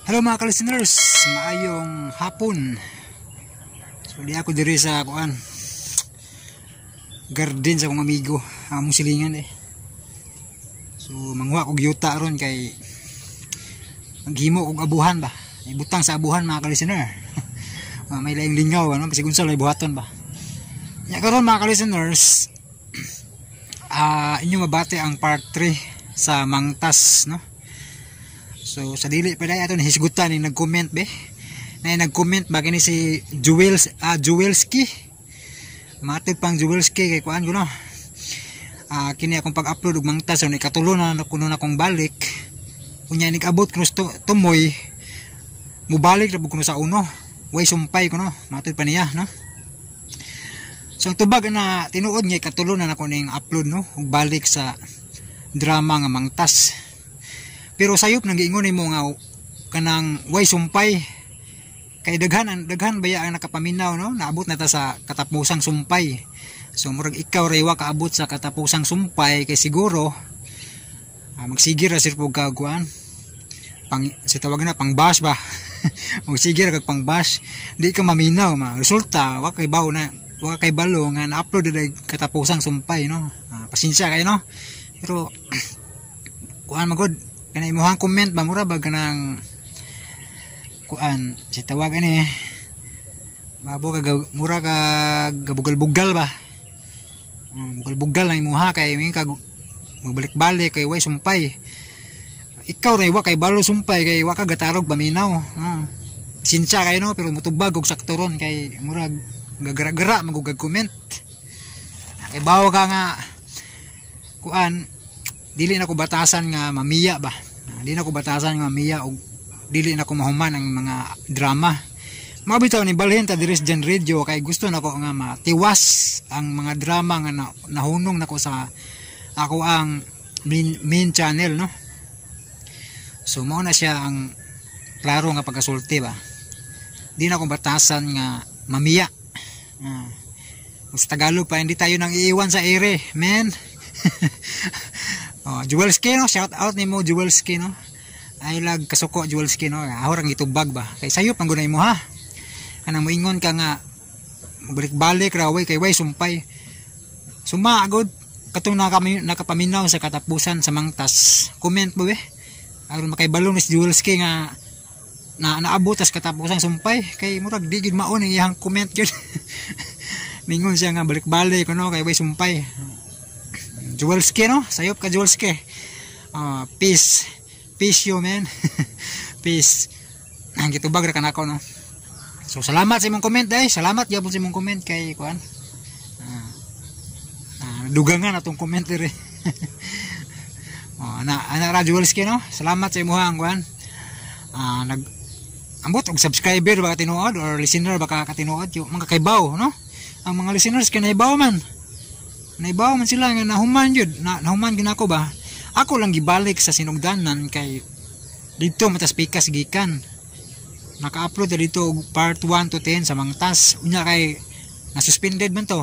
Hello mga ka-listeners, maayong hapon. So di ako diri sa garden sa akong amigo, among silingan So manguha kog yuta ron kay maghimo og abuhan ba. Ibutang sa abuhan mga ka-listener. May laing lingaw kasi unsa lay buhaton ba. Nya karon mga ka-listeners, inyo mabati ang part 3 sa Mangtas So sa dili pa dayon ato nahisgutan ni nag-comment nag-comment ba kini si Jewelski. Matid pang Jewelski kay kuan ko kini akong pag-upload og Mangtas so ikatulo na kuno na kong balik. Unya nig-abot kuno tumoy mubalik ra kuno sa uno. Way sumpay kuno matid pa niya So ang tubag na tinuod niya ikatulo na nako ning upload ug balik sa drama nga Mangtas. Pero sayop nang giingon nimo nga kanang way sumpay kay daghan baya ang nakapaminaw naabot na ta sa katapusang sumpay. So murag ikaw rewa kaabot sa katapusang sumpay kay siguro magsigir ra sir pug kaguan si tawag na pang bash ba. Magsigir kag pang bash di ka maminaw resulta wa kay balo nga na-upload na katapusang sumpay pasensya kay pero kuan magod kanay imuhang comment ba mura ba kanang kuan si tawag babo mura ka gabugal-bugal ba. Bugal-bugal lang imuha kay may kag magbalik-balik kay way sumpay. Ikaw ray wa kay balo sumpay kay wa ka gatarog paminaw. Sinsya kay pero mutubag og sakto ron kay mura gagara-gara magugag comment. Kay bawo ka nga kuan dili na ko batasan nga mamiya ba. Dili na ko batasan nga mamiya og dili na ko mahuman ang mga drama. Mabitaw ni balhin ta diri sa Jan Radio kay gusto nako nga matiwas ang mga drama nga nahunong nako sa ako ang main channel So mao na siya ang klaro nga pagkasulti ba. Di na ko batasan nga mamiya. Sa Tagalog pa hindi tayo nang iiwan sa ere, men. Jewelski shout out nimo Jewelski ay lag kasuko Jewelski ahor ang itubag ba kay sayop ang gunay mo kanang moingon ka nga balik-balik ra kay way sumpay sumaagod katong nakapaminaw sa katapusan sa Mangtas. Comment mo aron makaibalo ni Jewelski nga naabot as katapusan sumpay kay murag di gid mao ning iyang comment gyud. Mingon siya nga balik-balik kay way sumpay. Jewelski sayop ka Jewelski. Peace you man. Peace. Ang gitubag ra kanako So salamat sa imong comment salamat gyapon sa imong comment kay kuan. Dugangan atong comment dire. Ana ra Jewelski salamat sa imong kuan. Ambot og subscriber baka tinuod or listener baka katinuod yung mga kaibaw Ang mga listeners kanaibaw man. Naibaw man sila nga nahuman jud nahuman ginako ba. Ako lang gibalik sa sinugdanan kay dito matas pikas gikan. Naka-upload dito part 1 to 10 sa Mangtas. Unya kay na-suspended man to.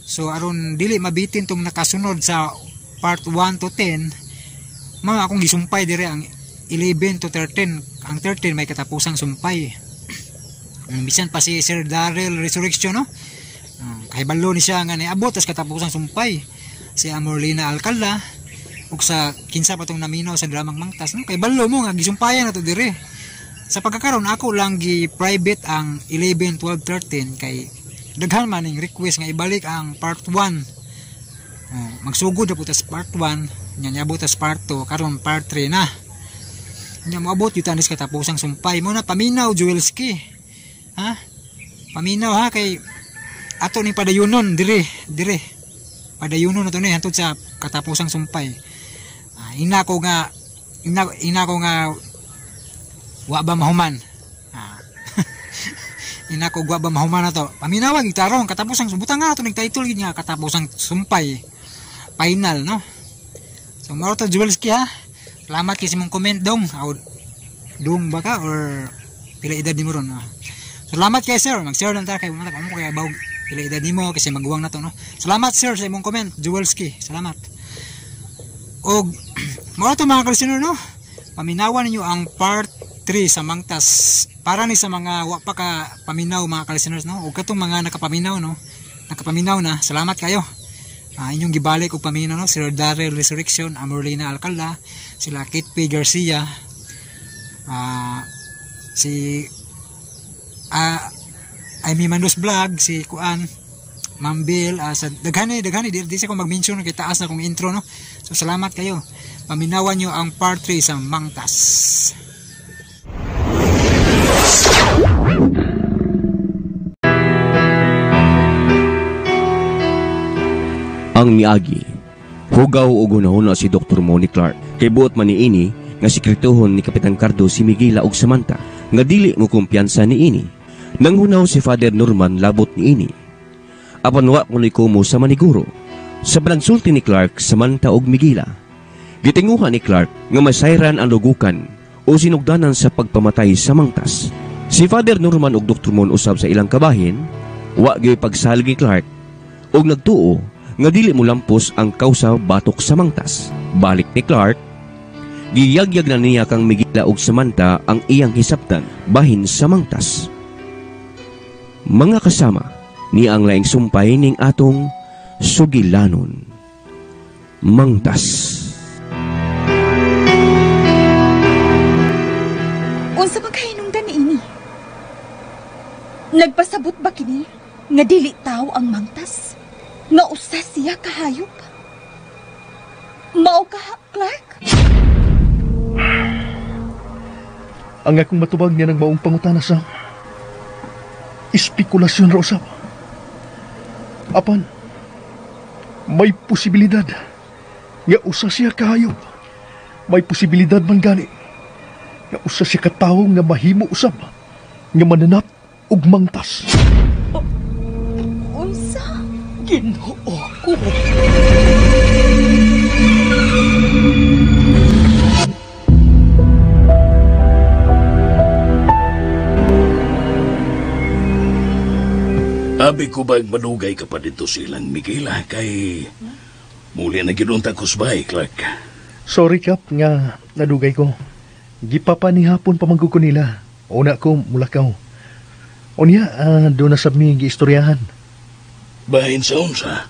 So aron dili mabitin tong nakasunod sa part 1 to 10, mga akong gisumpay dire ang 11 to 13. Ang 13 may katapusang sumpay. Bisan pa si Sir Daryl Resurrection kahibalo ni siya nga niabot as katapusang sumpay. Si Amorlina Alcala ug sa kinsa pa tong naminaw sa dramang Mangtas kahibalo mo nga gisumpayan nato dire. Sa pagkakaroon ako lang gi-private ang 11, 12, 13 kay daghan man ning request nga ibalik ang part 1. Magsugod na po tas part 1 nya niabot tas part 2 karon part 3 na. Nya moabot yun tanis katapusang sumpay mo na paminaw Jewelski. Paminaw kay ato ni padayunon dire padayunon nato ni hantod sa katapusang sumpay. Ina ko nga wa ba mahuman. Ina ko wa ba mahuman na to. Paminaw gitarong katapusang sumbutang nga ato ning title gid nga katapusang sumpay final So mao to Jewelski Salamat kasi mong comment dong baka or pila edad nimo ron Salamat kay sir mag-share lang ta kay mga mo kay baw pila edad nimo kasi maguwang na to Salamat sir sa imong comment Jewelski salamat. Og mao to mga listener paminawan ninyo ang part 3 sa Mangtas. Para ni sa mga wa pa ka paminaw mga ka-listeners, no? O katong mga nakapaminaw, no? Nakapaminaw na, salamat kayo. Inyong gibalik og paminaw, no? Sir Daryl Resurrection, Amorlina Alcalda, sila Kate P. Garcia, si Amy Mandos Vlog, si Kuan Mambil, sa daghani di sa ko mag-mention kay taas na kong intro, no. So salamat kayo, paminawan nyo ang part 3 sa Mangtas. Ang miagi hugaw og hunahuna si Dr. Moni Clark kay buot man niini nga sekretuhon ni Kapitan Cardo si Miguel og Samantha nga dili mo kumpiyansa niini. Nanghunaw si Father Norman labot niini. Apan wa kunoy kumo sa maniguro sa panagsulti ni Clark Samantha og Miguel. Gitinguha ni Clark nga masayran ang lugukan o sinugdanan sa pagpamatay sa Mangtas. Si Father Norman og Dr. Mon usab sa ilang kabahin wa gyud pagsalig ni Clark og nagtuo nga dili mo lampos ang kausa batok sa Mangtas. Balik ni Clark, giyagyag na niya kang Miguel og Samantha ang iyang hisaptan bahin sa Mangtas. Mga kasama ni ang laing sumpay ning atong sugilanon. Mangtas. Unsa man kahinungdan niini? Nagpasabot ba kini nga dili tao ang Mangtas? Nga usa siya kahayop? Mao ka, Clark? Ang akong matubag niya ng maong pangutana sa espekulasyon ra usab. Apan, may posibilidad nga usa siya kahayop. May posibilidad man gani nga usa siya katawo nga mahimo usab nga mananap og Mangtas. Unsa? Ginoo ko. Abi ko ba manugay ka pa dito silang Miguel kay muli na ginunta ko sabay, Clark. Sorry Kap nga nadugay ko. Gipapanihapon pamanggo ko nila. Una ko mulakaw. Unya do na sab mi giistoryahan. Bahin sa unsa?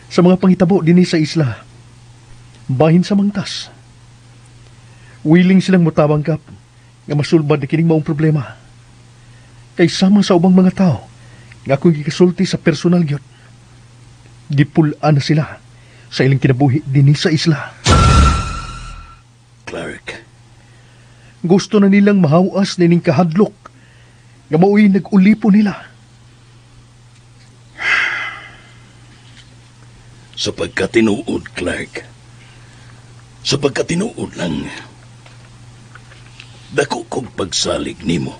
Sa mga pangitabo dinhi sa isla. Bahin sa Mangtas. Willing silang mutabang Kap nga masulbad na kining maong problema. Kay sama sa ubang mga tao nga ako'y gikasulti sa personal gyud. Gipulaan na sila sa ilang kinabuhi dinhi sa isla. Clark. Gusto na nilang mahawas nining kahadlok nga mao'y nag-ulipo nila. Sa pagkatinuod, Clark. Sa pagkatinuod lang. Dako kong pagsalig nimo.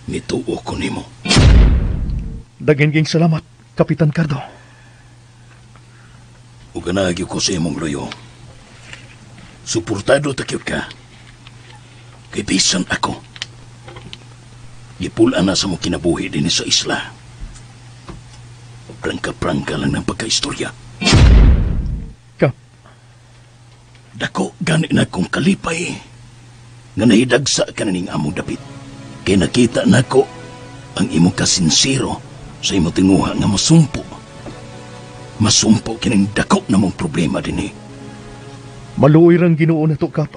Nituo ko nimo. Daghang salamat, Kapitan Cardo. Ug ganagyo ko sa imong loyo. Suportado takyod ka. Kay bisan ako. Gipulaan na sa mo kinabuhi din sa isla. Prangka-prangka lang ng pagkaistorya. Kap. Dako gani na kong kalipay nga nahidagsa ka na ning among dapit. Kay nakita nako ang imong kasinsiro sa imong tinguha nga masumpo. Masumpo kining dako na mong problema dinhi. Maluoy rang Ginoo na to, Kap.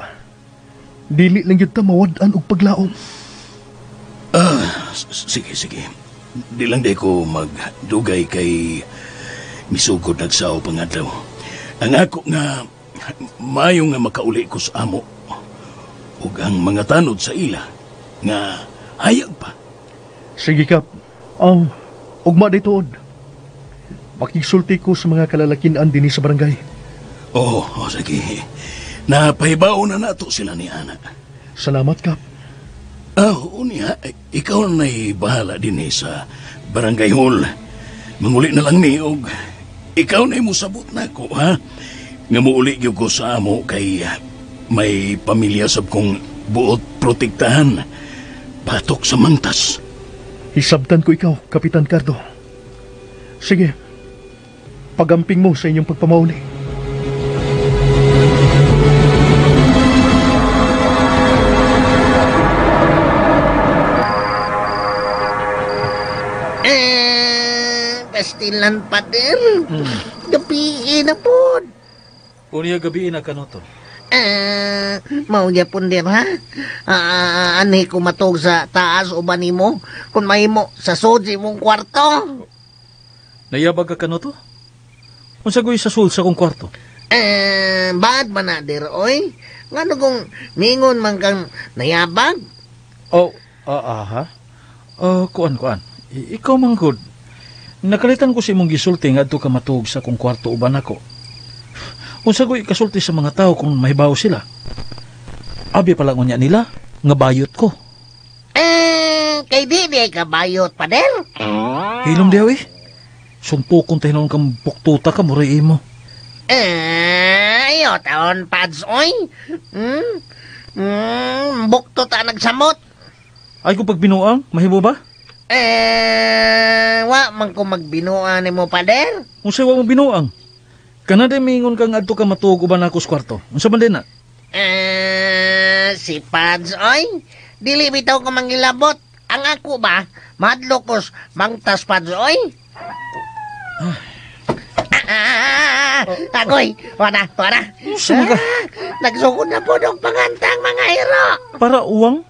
Dili lang yun ta mawad-an og paglaom. Sige. Di lang di ko magdugay kay misugod nagsaw pangadlaw. Ang ako nga mayo nga makauli ko sa amo ug ang mga tanod sa ila nga hayag pa. Sige, Kap. Ugma daytood. Makigsulti ko sa mga kalalakinan dinhi sa barangay. Oo, sige. Napahibaw na nato sila ni Ana. Salamat, Kap. Unya, ikaw na'y bahala din sa barangay hall. Manguli na lang ni og ikaw na'y musabot na ko, ha? Nga muuli gyud ko sa amo kay may pamilya sab kong buot protektahan. Batok sa Mangtas. Hisabtan ko ikaw, Kapitan Cardo. Sige, pagamping mo sa inyong pagpamauli. ilan, pader. Gabi na po. Unya gabi na ka no to. Mao gyapon dir ha. Ani ko matog sa taas uban nimo kun mahimo sa sud imong kwarto. Nayabag ka no to? Unsa goy sa sul sa kong kwarto? Bad man na dir oy. Ngano kung ningon man kang nayabag? Oh, ha? Kuan. Ikaw man good. Nakalitan ko si imong gisulti nga adto ka matug sa kong kwarto uban ako. Unsa goy kasulti sa mga tao kung mahibaw sila? Abi pala ngunya nila nga bayot ko. Kay di ka bayot, pader. Hilom diyaw eh. Sumpukon tayo kang buktuta ka muray imo. Ayo taon pads oy. Bukto ta nagsamot. Ay kung pagbinuang, mahibo ba? Wa man ko magbinuan nimo, pader. Unsa wa mo binuang? Kanada mingon kang adto ka matug uban ako sa kwarto. Unsa man din na? Si Pads, oy. Dili bitaw ko mangilabot. Ang ako ba, madlokos, mangtas Pads, oy. Agoy, wala. Unsa ka? Nagsugod na po ng pangantang mga hero. Para uwang?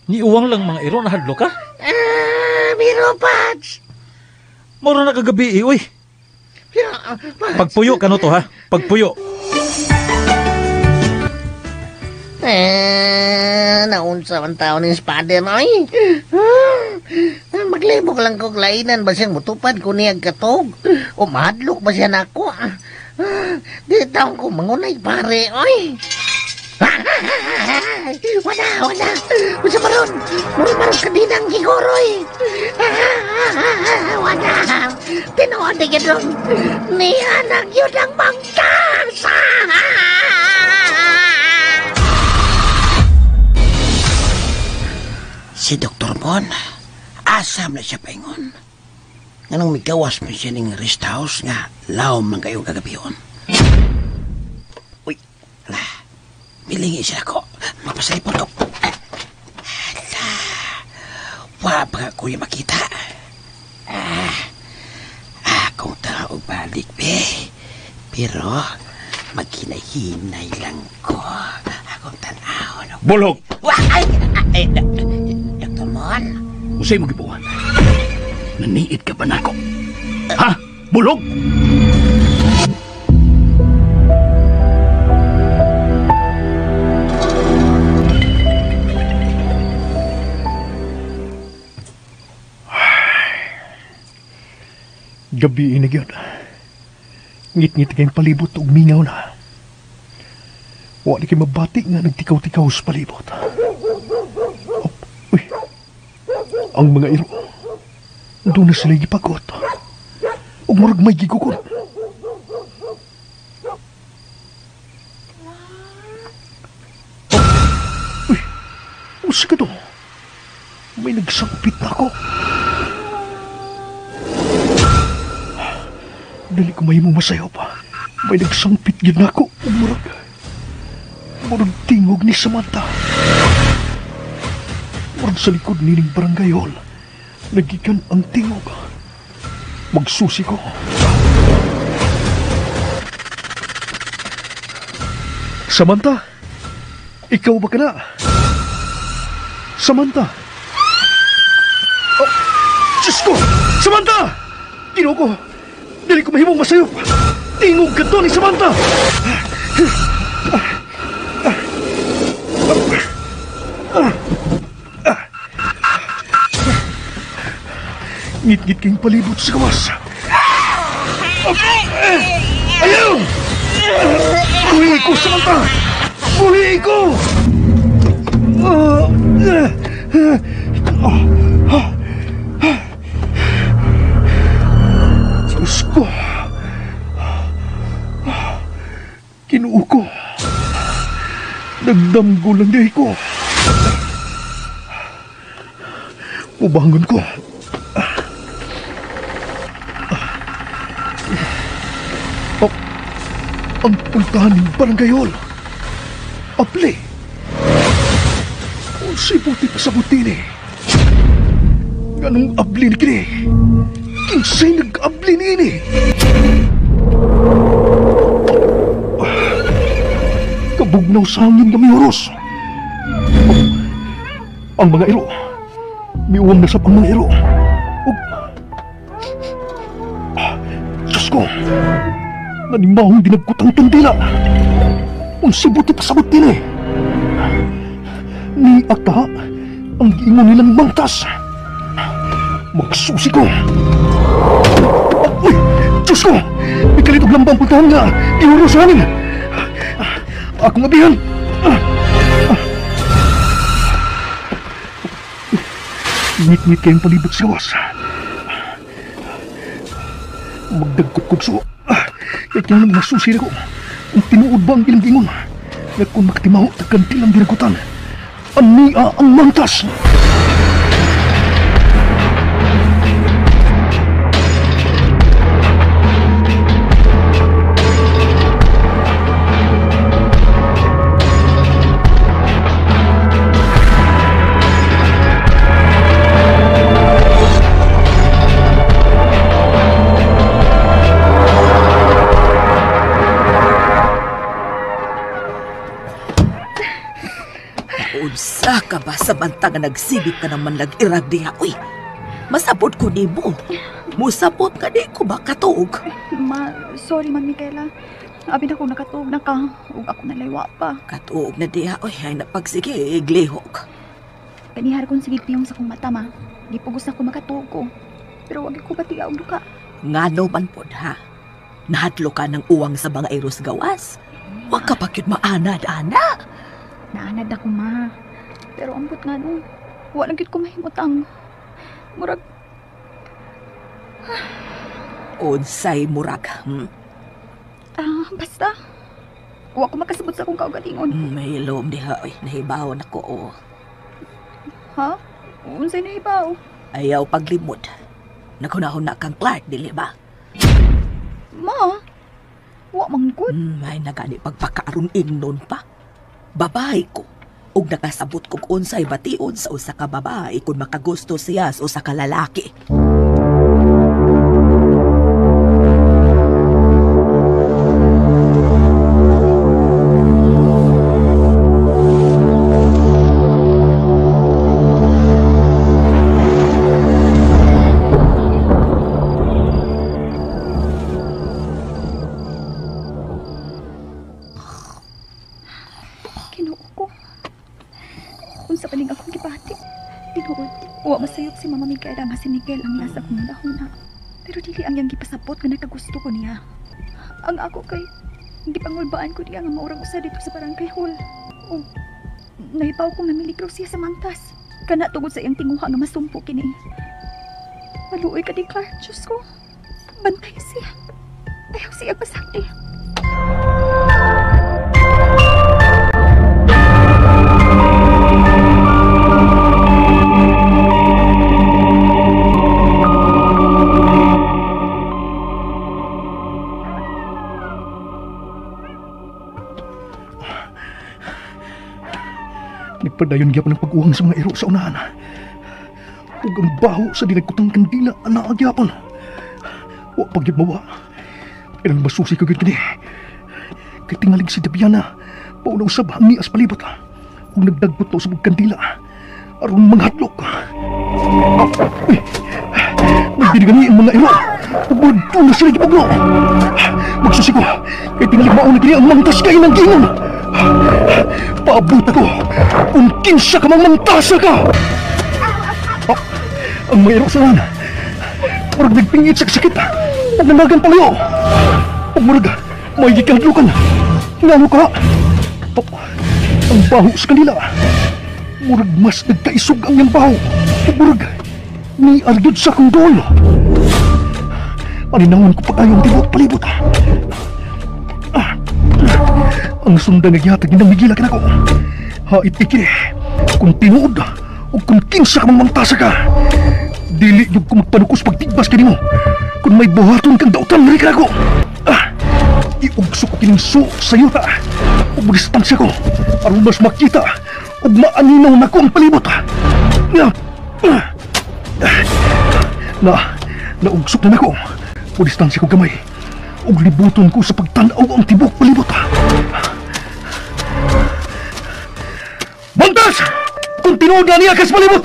Ni uwang lang mga iro na hadlo ka? Biro Pads. Mura na kagabi eh, uy. Pagpuyo ka no to ha? Pagpuyo. Naunsa man tao ni Spader, oy. Maglibog lang ko lainan ba siyang mutupad ko niyag katog? O mahadlok ba siya nako? Di taong ko mangunay pare, oy. Wala. Usa maron. Maron kadinang gigoroy. Wala. Tinuod na gano'n. Ni anak yun ang mangtas. Si Dr. Mon, asam na siya paingon. Nganong may gawas mo siya ng rest house nga laom man kayo kagabiyon. Uy, milingi siya ako. Mapasalipon ko. Wala pa ka kuya makita. Akong tao balik, be. Pero, maghinay-hinay lang ko. Akong tanaw. No? Bulog! Ay, Dr. Mon. Usay mo gibuhan. Naniit ka ba nako? Ha? Bulog! Gabi na gyud. Ngit-ngit kayong palibot ug mingaw na. Wa di kay mabati nga nagtikaw-tikaw sa palibot. Uy. Ang mga iro. Doon na sila gipagot. Ug murag may gigukon. Uy. Usa ka to? May nagsangpit na ako. Dali ko mahimo masayaw pa. May nagsangpit yun ako. Murag tingog ni Samantha. Murag sa likod nining barangay hall. Nagikan ang tingog. Magsusi ko. Samantha? Ikaw ba ka na? Samantha? Oh, Diyos ko! Samantha! Ginoo ko! Dali ko mahimong masayop. Tingog ka to ni Samantha. Ngit-ngit kayong palibot sa gawas. Ayaw! Buhi ko, Samantha! Buhi ko! Diyos ko. Kinuo ko. Nagdamgo lang dahi ko. Ubangon ko. Ang puntahan ng barangay hall. Apli. Si buti pa sa buti ni. Ganong abli ni kini. Kinsay nag-abli niini? Kabugnaw sa hangin kami oros. Ang mga iro. Miuwam na sab ang mga iro. Diyos ko. Nanimahong dinagkutang kandila. Unsibuti pasabot din eh. Ni ata ang giingon nilang mangtas. Magsusi ko. Uy! Diyos ko! May kalitog lambang puntahan nga. Iuro sa hangin. Ako mabihan. Ngit-ngit kayong palibot sa gawas. Magdagkot kugso. Kaya kaya nang nasusi na ko. Ang tinuod ba ang ilang gingon? Na kung makatimaho, taganti lang dinagutan. Ania ang mantas. Unsa ka ba sa banta nga nagsibit ka naman nag-irag diha, uy? Masabot ko ni mo. Musabot ka di ko ba katuog? Ma, sorry man, Micaela. Abi na ko nakatuog na ka. Ug ako nalaywa pa. Katuog na diha, uy. Ay napagsige, iglihok. Kanihar kong sigit piyong sa kong mata, ma. Di pugos na ko makatuog ko. Pero wag ko pati ang duka. Ngano man pod, ha? Nahadlo ka ng uwang sa mga eros gawas. Huwag ka pa kyut maanad-ana. Naanad ako, ma. Pero ambot nga no. Walang gyud ko mahimutang. Murag. Unsay murag, Basta. Wa ko makasabot sa akong kaugalingon. May ilom diha, uy. Nahibaw na ko, oh. Ha? Unsay nahibaw? Ayaw paglimod. Naghunahon na kang Clark, dili ba? Ma, wa man gud. May nagani pagpakaaron ingnon pa. Babae ko. Ug nakasabot kong unsay bation sa usa ka babae kung makagusto siya sa usa ka lalaki. Si Mama Micaela nga si Miguel ang nasa kong dahon na. Pero dili ang yang gipasabot nga nakagusto ko niya. Ang ako kay hindi pangulbaan ko niya nga maurang usa dito sa barangay hall. O nahibaw kong namiligro siya sa mantas. Kana tungod sa iyang tinguha nga masumpo kini. Maluoy ka di Clark, Diyos ko. Bantay siya. Ayaw siya pasakti. Nagpadayon gyapon ng pag-uwang sa mga iro sa unahan. Ug ang baho sa dinagkutang kandila ana gyapon. Wa pagyud mawa. Ilang masusi ka gyud kini. Kay tingalig si Dabiana, pauna usab ang nias palibot. Ug nagdagbot na usab og kandila aron manghadlok. Nagdirigan ang mga iro. Ug budto na sila gipagno. Magsusi ko, kay tingalig mauna kini ang mangtas kay nang gingon. Paabot ko kung kinsa ka mangmantasa ka. Ang mayroon sa lan murag nagpingit sa sakit at nanagan palayo. Murag may gikadlukan. Ngano ka? Ang baho sa kanila murag mas nagkaisog ang yung baho. Murag ni argud sa kong dolo. Paninangon ko pag-ayong tibot palibot. Ang sundan nagyatag ng migila ka na ko. Hait ikiri, kung tinuod o kung kinsa ka mangmangtasa ka. Dili yung kung magpanukos pagtigbas ka mo. Kung may buhaton kang dautan na rin ka na ko. Iugso ko kiningso sa iyo ta. O magistansya ko, aron mas makita o maaninaw na ko ang palibot. Naugsok na nako. O distansya ko gamay. Ug libuton ko sa pagtanaw ang tibok palibot. Mantas! Kung tinuod na niya kas palibot!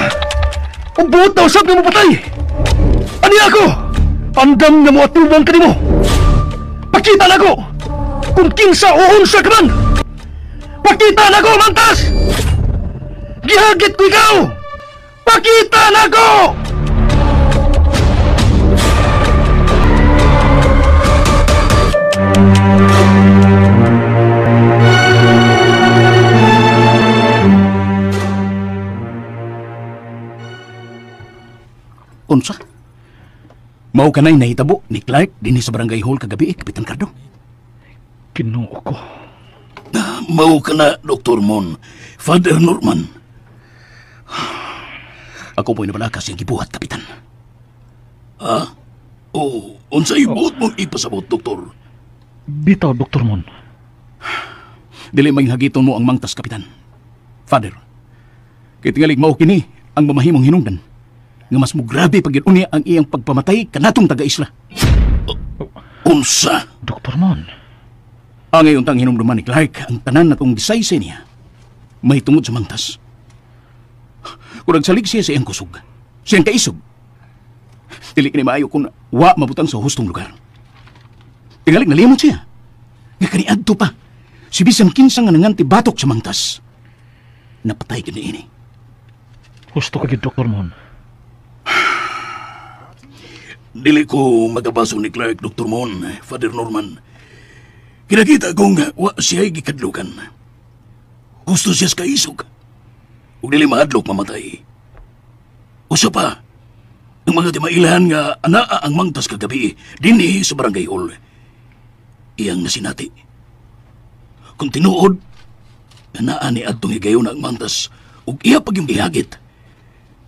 Ang buot na usap na mo patay! Ani ako! Andam na mo at tubang ka mo! Pakita na ko! Kung kinsa o unsa ka man! Pakita na ko, Mantas! Gihagit ko ikaw! Pakita na ko! Unsa? Mao ka na'y nahitabo ni Clark dinhi sa barangay hall kagabi, Kapitan Cardo? Kinuo ko. Mao ka na, Dr. Mon, Father Norman. Ako po'y nabalakas yung gibuhat, Kapitan. Ha? Oh, unsa ibuot mong ipasabot, Doktor? Bitaw, Dr. Mon. Dili may hagiton mo ang mangtas, Kapitan. Father, kay tingalig mao kini ang mamahimong hinungdan nga mas mo grabe pag unya ang iyang pagpamatay kanatong taga-isla. Unsa? Dr. Mon. Ang ngayon tang hinumduman ni Clark ang tanan natong gisayse niya may tungod sa mangtas. Kung nagsalig siya sa iyang kusog, siyang kaisog, dili kini maayo kung wa mabutang sa hustong lugar. Tingalig nalimot siya. Nga kaniadto pa, si bisan kinsa nga nanganti batok sa mangtas. Napatay ka ini. Gusto ka gid, Dr. Mon. Dili ko magabaso ni Clark, Dr. Mon, Father Norman. Kinakita kong wa siya'y gikadlukan. Gusto siya sa kaisog. Ug dili mahadlok mamatay. Usa pa, ang mga timailan nga anaa ang mangtas kagabi dinhi sa barangay hall. Iyang nasinati. Kung tinuod, anaa ni adtong higayon ang mangtas ug iya pag yung ihagit.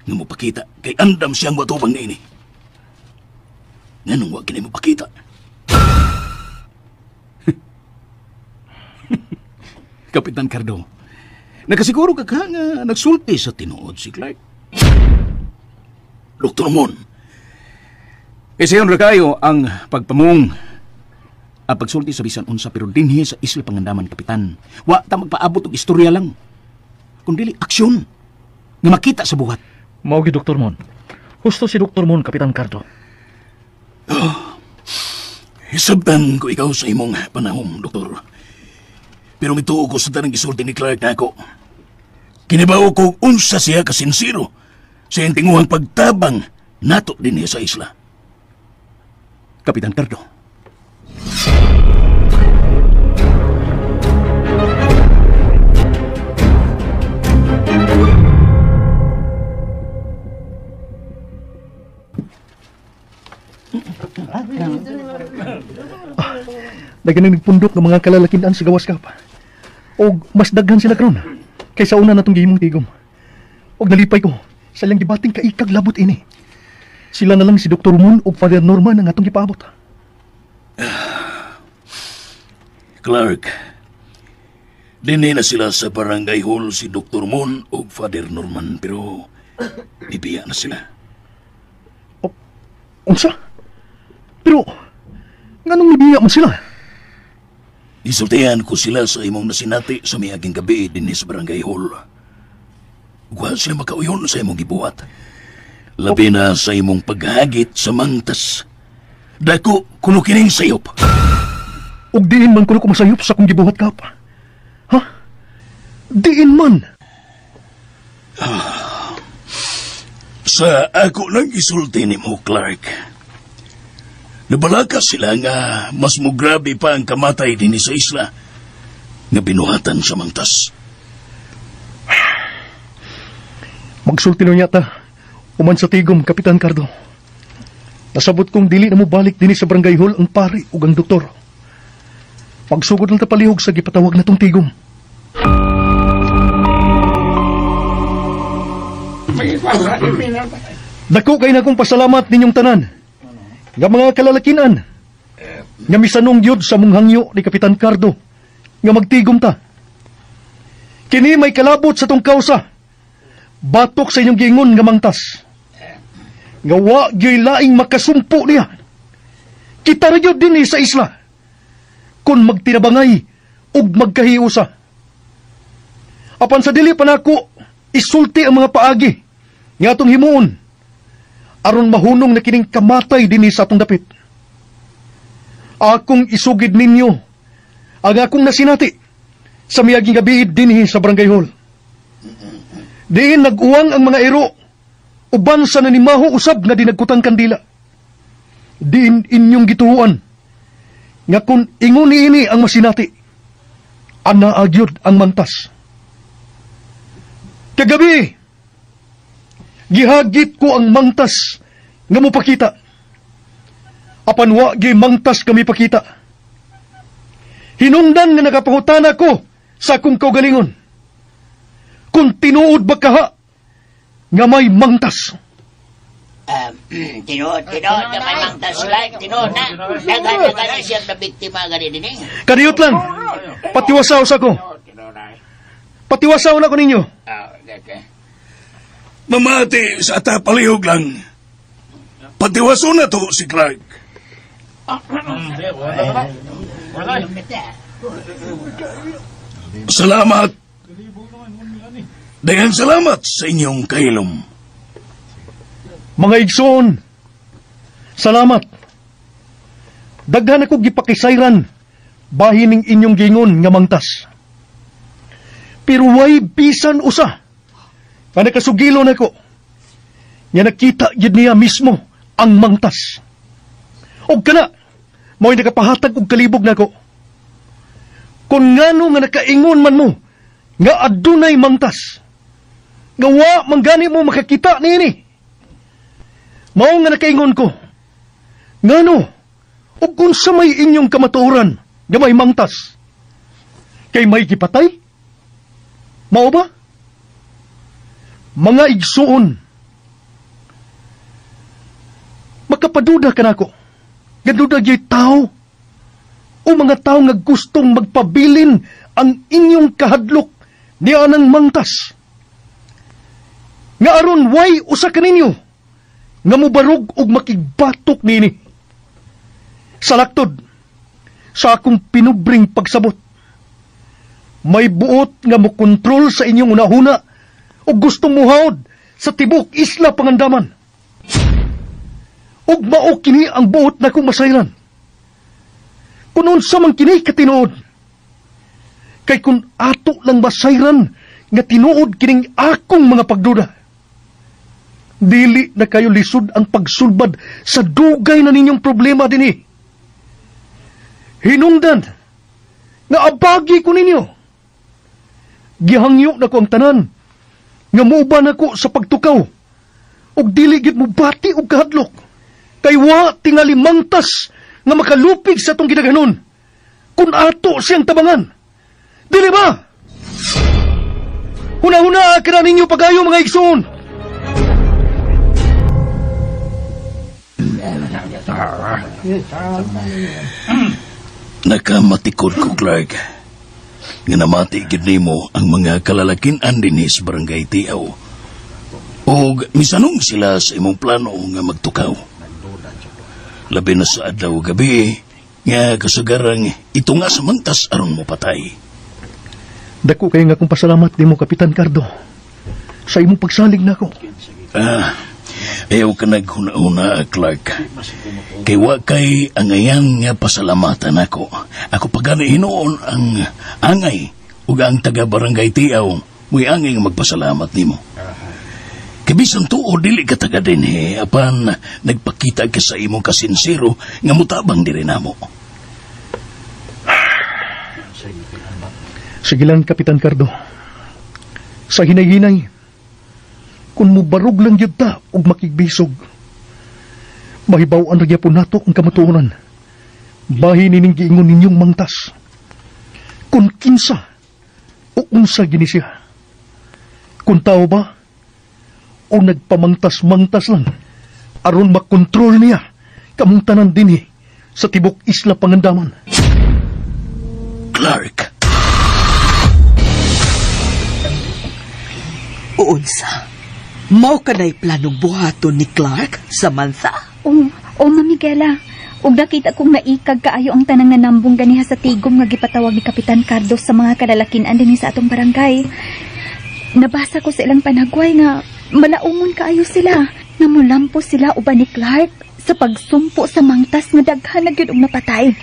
Nga mo pakita kay andam siyang watubang niini. Nganong wa kini mo pakita? Kapitan Cardo, nakasiguro ka nga nagsulti sa tinuod si Clark. Dr. Mon, isayon ra kayo ang pagpamung ang pagsulti sa bisan unsa pero dinhi sa isla Pangandaman, Kapitan. Wa ta magpaabot og istorya lang. Kundi aksyon nga makita sa buhat. Mao gi, Dr. Mon. Gusto si Dr. Mon, Kapitan Cardo. Hisabtan ko ikaw sa imong panahon, Doktor. Pero mituo ko sa tanang gisulti ni Clark na ako. Kinibaw ko unsa siya kasinsiro sa iyang tinguhang pagtabang nato din niya sa isla. Kapitan Cardo. Dagan nagpundok ng mga kalalakinan sa gawas kapa. O mas daghan sila karon kaysa una natong gihimong tigom. Og nalipay ko sa ilang gibating kaikag labot ini. Sila na lang si Dr. Mon ug Father Norman ang atong gipaabot. Clark, dinhi na sila sa barangay hall si Dr. Mon ug Father Norman pero bibiya na sila. Unsa? Pero nganong nibiya man sila? Isultihan ko sila sa imong nasinati sa miaging gabi dinhi sa barangay hall. Wa sila makauyon sa imong gibuhat. Labi na sa imong paghagit sa mangtas. Dako kuno kining sayop. Og diin man kuno ko masayop sa kong gibuhat kapa. Ha? Diin man. Sa ako nang isulti ni mo, Clark. Nabalakas sila nga mas mo grabe pa ang kamatay din sa isla nga binuhatan sa mangtas. Magsulti no yata uman sa tigom, Kapitan Cardo. Nasabot kong dili na mo balik din sa barangay hall ang pari ug ang doktor. Pagsugod lang ta palihog sa gipatawag na tong tigom. Dako kay na kong pasalamat ninyong tanan. Nga mga kalalakinan. Nga misanong yod sa mong hangyo ni Kapitan Cardo. Nga magtigom ta. Kini may kalabot sa tong kausa. Batok sa inyong gingon nga mangtas. nga wa gyud laing makasumpo niya. Kita ra gyud dinhi sa isla kun magtinabangay ug magkahiusa. Apan sa dili pa nako isulti ang mga paagi nga atong himuon aron mahunong na kining kamatay dinhi sa atong dapit. Akong isugid ninyo ang akong nasinati sa miaging gabi dinhi sa Barangay Hall. Diin nag-uwang ang mga ero uban sa nanimaho usab nga dinagkutang kandila. Diin inyong gituhuan nga kung ingon niini ang masinati, anaagyod ang mantas. Kagabi, gihagit ko ang mantas nga mupakita. Apan wa gi mantas kami pakita. Hinungdan nga nagapangutana ko sa akong kaugalingon. Kung tinuod ba kaha nga may mantas? Tinuod na may mangtas like, tinuod na. Dagan siya na biktima gani din eh. Kaniyot lang, patiwasaw sa ko. Patiwasaw na ko ninyo. Okay. Mamati sa atapalihog lang. Patiwaso na to si Clark. Salamat. Daghang salamat sa inyong kahilom. Mga igsoon, salamat. Daghan ako gipakisayran bahin ning inyong gingon nga mangtas. Pero way bisan usa. Nga nakasugilo na ko. Nga nakita yun niya mismo ang mangtas. O kana, mo'y nakapahatag og kalibog na ko. Kung ngano nga nakaingon man mo, nga adunay mangtas. Nga wa manggani mo makakita nini. Mao nga nakaingon ko. Ngano, o kung sa may inyong kamatuoran, nga may mangtas, kay may gipatay? Mao ba? Mga igsuon, makapaduda ka na ko. Gaduda gyud tao o mga tao nga gustong magpabilin ang inyong kahadlok ni anang mangtas. Nga aron way usa kaninyo nga mubarog og makigbatok nini. Salaktod sa akong pinubring pagsabot, may buot nga mo kontrol sa inyong unahuna o gustong muhaod sa tibok isla Pangandaman. Ug mao kini ang buot na kong masayran. Kung unsa man kini katinuod, kay kun ato lang masayran nga tinuod kining akong mga pagduda, dili na kayo lisod ang pagsulbad sa dugay na ninyong problema dinhi. Hinungdan nga abagi ko ninyo. Gihangyo na ko ang tanan nga muuban ako sa pagtukaw ug dili gid mo bati og kahadlok kay wa tingali mangtas nga makalupig sa atong gidaghanon kun ato siyang tabangan. Dili ba? Huna-huna ka ninyo pagayo mga igsoon. Nakamatikod ko, Clark. Nga namati gid nimo ang mga kalalakin-an dinhi sa Barangay Tiaw. O misanong sila sa imong plano nga magtukaw. Labi na sa adlaw gabi nga kasugarang ito nga sa mantas aron mo patay. Dako kayo nga kong pasalamat nimo, Kapitan Cardo, sa imong pagsalig nako. Ayaw ka naghuna-una, Clark. Kay wa kay angayan nga pasalamatan ako. Ako pagana hinoon ang angay ug ang taga-Barangay Tiaw mo'y angay nga magpasalamat nimo. Kabisan tuo dili ka taga dinhi apan nagpakita ka sa imong kasinsero nga mutabang diri namo. Sige lang, Kapitan Cardo. Sa hinay-hinay, kung mubarog lang yun ta og makigbisog, mahibaw ang nagyapon nato ang kamatuonan. Bahin nining giingon ninyong mangtas. Kung kinsa o unsa gini siya. Kung tao ba o nagpamangtas-mangtas lang aron makontrol niya kamong tanan dinhi sa tibok isla Pangandaman. Clark. Uunsa? Mao ka na'y planong buhaton ni Clark, Samantha? O Mamigela, ug nakita kong naikag kaayo ang tanang nanambong ganiha sa tigom nga gipatawag ni Kapitan Cardos sa mga kalalakinan dinhi sa atong barangay. Nabasa ko sa ilang panagway nga malaumon kaayo sila, nga molampo sila uban ni Clark sa pagsumpo sa mangtas nga daghan na gyud og napatay.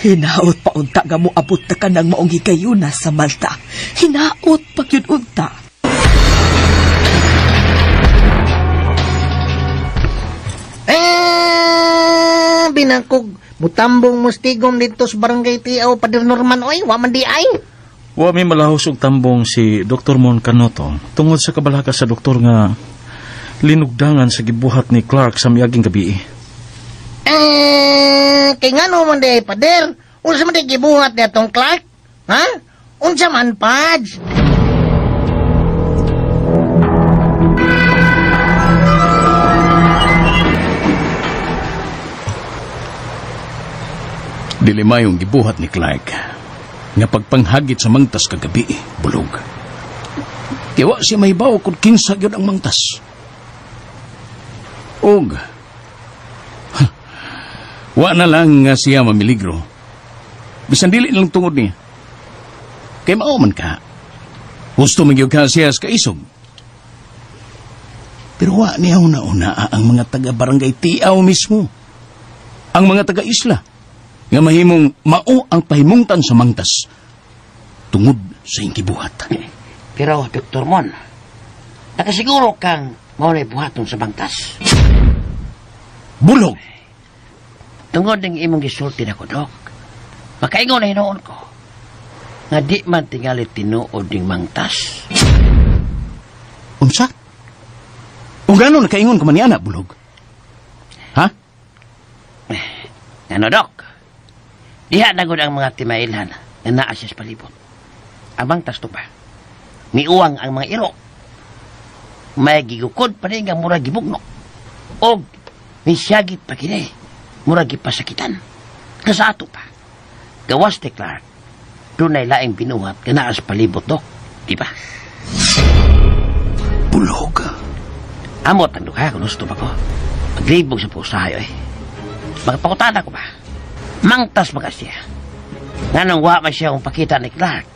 Hinaot pa unta nga mo abot na ka ng maong higayuna, Samantha. Hinaot pa yun unta. Binangkog mutambong mustigom dito sa barangay Tiaw, Pader Norman, oy, waman di ay. Wa may malahos og tambong si Dr. Mon Canoto tungod sa kabalaka sa doktor nga linugdangan sa gibuhat ni Clark sa miaging gabi. Kay nga no man di, Pader, unsa man di gibuhat niya tong Clark? Ha? Unsa man, Pads? Dilima yung gibuhat ni Clark nga pagpanghagit sa mangtas kagabi, bulog. Tiwa siya mahibaw kung kinsa yun ang mangtas. Og, wa na lang nga siya mamiligro. Bisan dili lang tungod niya. Kay mauman ka. Gusto magyog ka siya sa kaisog. Pero wa niya una-una ang mga taga-barangay Tiaw mismo. Ang mga taga-isla nga mahimong mao ang pahimungtan sa mangtas tungod sa iyong gibuhat. Pero, Dr. Mon, nakasiguro kang maunay buhaton sa mangtas? Bulog! Tungod ng imong gisulti na ko, Dok. Makaingon na hinoon ko nga di man tingali tinuod ng mangtas. Unsa? O gano'n nakaingon ka man ni anak, bulog? Ha? Ano, Dok? Diha na gud ang mga timailhan na naa siya sa palibot. Amang tas to pa. Miuwang ang mga iro. May gigukod pa rin nga murag gibugno. O misyagit pa kini. Murag gipasakitan. Kasa ato pa. Gawas ni Clark. Doon ay laing binuhat nga naa sa palibot, Dok. Diba? Bulog. Amot ang duka kung gusto pa ko. Maglibog sa pusahay, eh. Magpakutada ko ba? Mangtas ba siya? Nganong wa man siya kung pakita ni Clark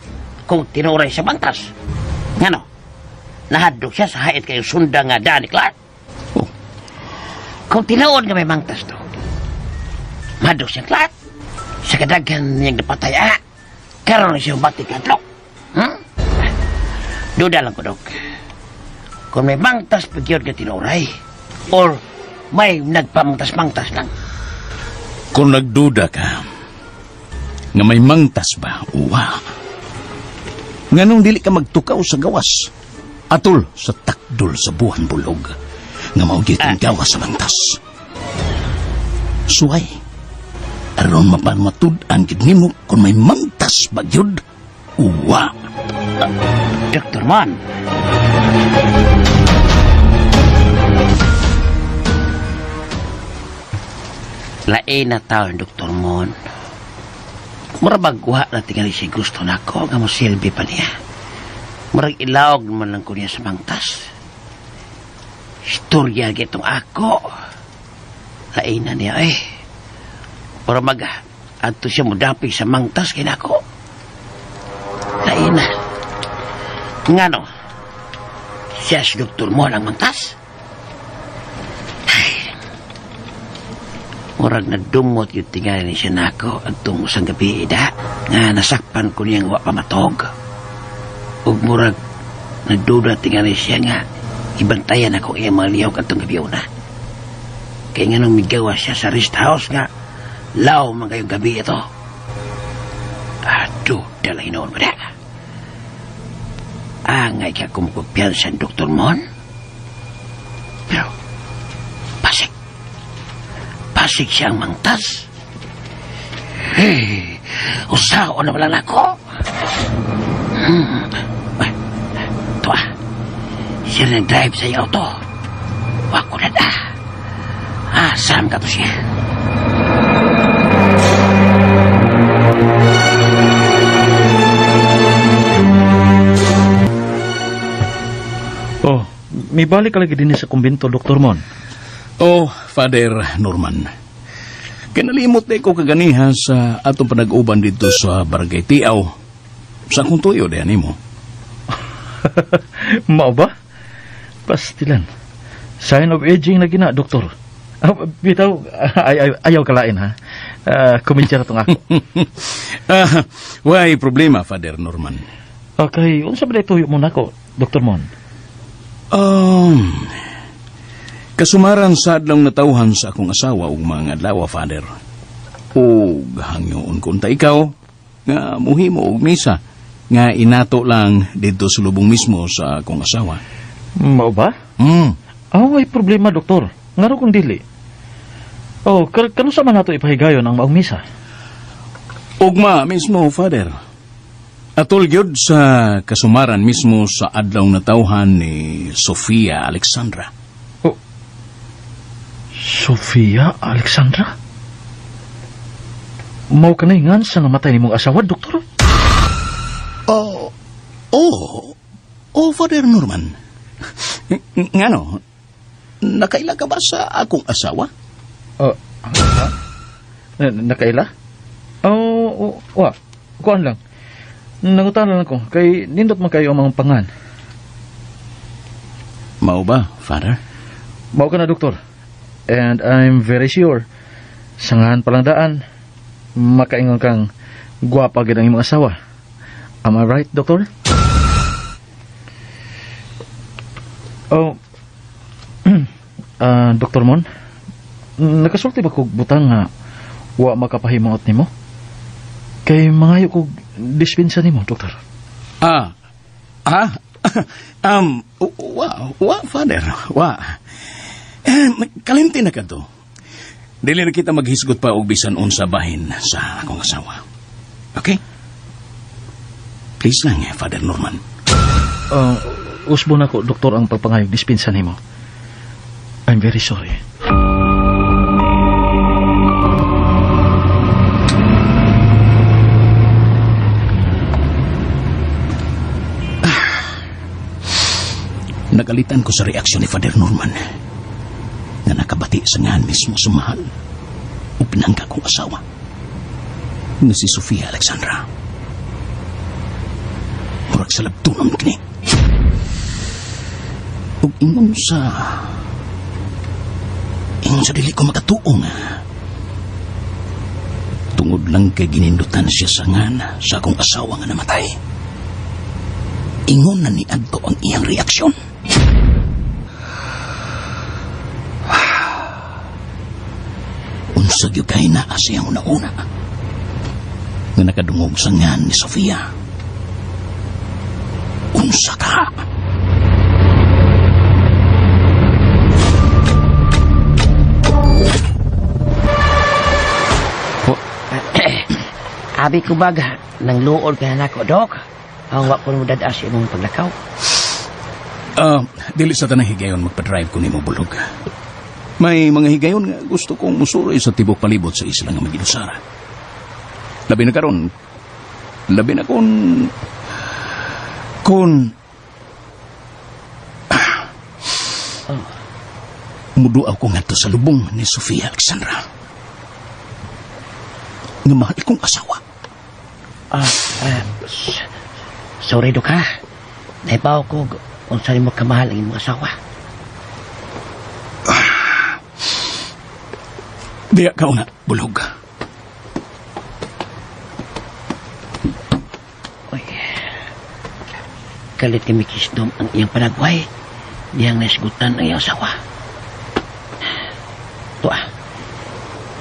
kung tinuray sa mangtas? Ngano? Nahadlok siya sa hait kayong sunda nga da ni Clark? Oh. Kung tinuod nga may mangtas to, mahadlok siya Clark? Sa kadaghan niyang napatay, karoon na siyang batik hadlok. Duda lang ko, Dok. Kung may mangtas pagyod nga tinuray, or may nagpamangtas-mangtas lang. Kung nagduda ka, nga may mangtas ba, uwa. Nganong dili ka magtukaw sa gawas, atol sa takdol sa buhan bulog, nga maugit ang gawas sa mangtas. Suway, aron mapanmatud-an gid nimo kung may mangtas ba gyud, uwa. Dr. Mon. Lain na taon, Dr. Mon. Murag guha na tingali si gusto na ako nga mo silbi pa niya. Murag ilawag naman lang ko niya sa mangtas. Istorya gitong ako. Lain na niya, eh. Murag adto siya mudapig sa mangtas kinako. Lain na. Ngano? Siya si Dr. Mon ang mangtas? Murag na dumot yung tingali ni siya nako at tungo sa gabi ida nga nasakpan ko niyang wa pamatog. Ug murag naduda tingali siya nga ibantayan ako iyang mga liyaw katong gabi una. Kaya nga nung migawa siya sa rest house nga law man kayong gabi ito. Dala hinoon mo na. Angay ka kumukupyan sa Dr. Mon. Pero pasig siyang mangtas. Hey, usaw na lang ako. Ito siya nag-drive sa iyo to. Wako na da. Asam ka to siya. Oh, may balik ka lagi din sa kumbento, Dr. Mon. Oh, Father Norman. Kinalimot na ko kaganiha sa atong panag-uban dito sa Barangay Tiaw. Sa kong tuyo, diyan mo. Mao ba? Pastilan. Sign of aging na gina, Doktor. Bitaw, ayaw kalain, ha? Kuminsyara tong ako. Why problema, Father Norman? Okay, unsa ba tuyo mo nako, Dr. Mon? Kasumaran sa adlaw natawhan sa akong asawa ug mga adlaw, Father. Ug hangyoon kunta ikaw nga muhimo og misa nga inato lang dito sa lubong mismo sa akong asawa. Mao ba? Ay problema, Doktor. Ngaro kung dili. Kano sa man nato ipahigayon ang maong misa? Ugma mismo, Father. Atol gyud sa kasumaran mismo sa adlaw natawhan ni Sofia Alexandra. Sofia Alexandra? Mao kanay ngan sa namatay nimong asawa, Doktor? Father Norman. Ngano? Nakaila ka ba sa akong asawa? Nakaila? Kuan lang. Nangutan lang ako, kay nindot man kayo ang mga pangan. Mao ba, Father? Mao ka na, Doktor. And I'm very sure, sangahan palang daan, makaingon kang gwapa gid ang imong asawa. Am I right, Doktor? Dr. Mon, nakasulti ba kog butang nga wa makapahimaot nimo? Kay mangayo kog dispensa nimo, Doktor. Father, kalimti na ka to. Dili na kita maghisgot pa og bisan unsa bahin sa akong asawa. Okay? Please lang, Father Norman. Usbo na ko, Doktor, ang pagpangayog dispensa nimo. I'm very sorry. Nagalitan ko sa reaksyon ni Father Norman na nakabati sa ngahan mismo sa mahal o pinangga kong asawa na si Sofia Alexandra. Murag sa labtunan kini. Ug ingon sa dili ko makatuong. Tungod lang kay ginindutan siya sa ngana sa akong asawa nga namatay. Ingon na ni adto ang iyang reaksyon. Unsa gyud kay naa siyang una-una nga nakadungog sa ngan ni Sofia. Unsa ka? Abi ko baga, nang luod ka na ako, Dok. Ang wak ko mo dadaas imong paglakaw. Dili sa tanang higayon magpa-drive ko nimo bulog. May mga higayon nga gusto kong musuroy sa tibok palibot sa isla nga Magidusara. Labi na kun muduaw ko nga to sa lubong ni Sofia Alexandra. Nga mahal kong asawa. Sorry, Dok, ha? Naibaw ko kung saan mo kamahal ang imong asawa. Diya ka una, bulog. Uy, kalit kami kisdom ang iyang panagway. Diyang nasigutan ang iyang asawa. Tuwa,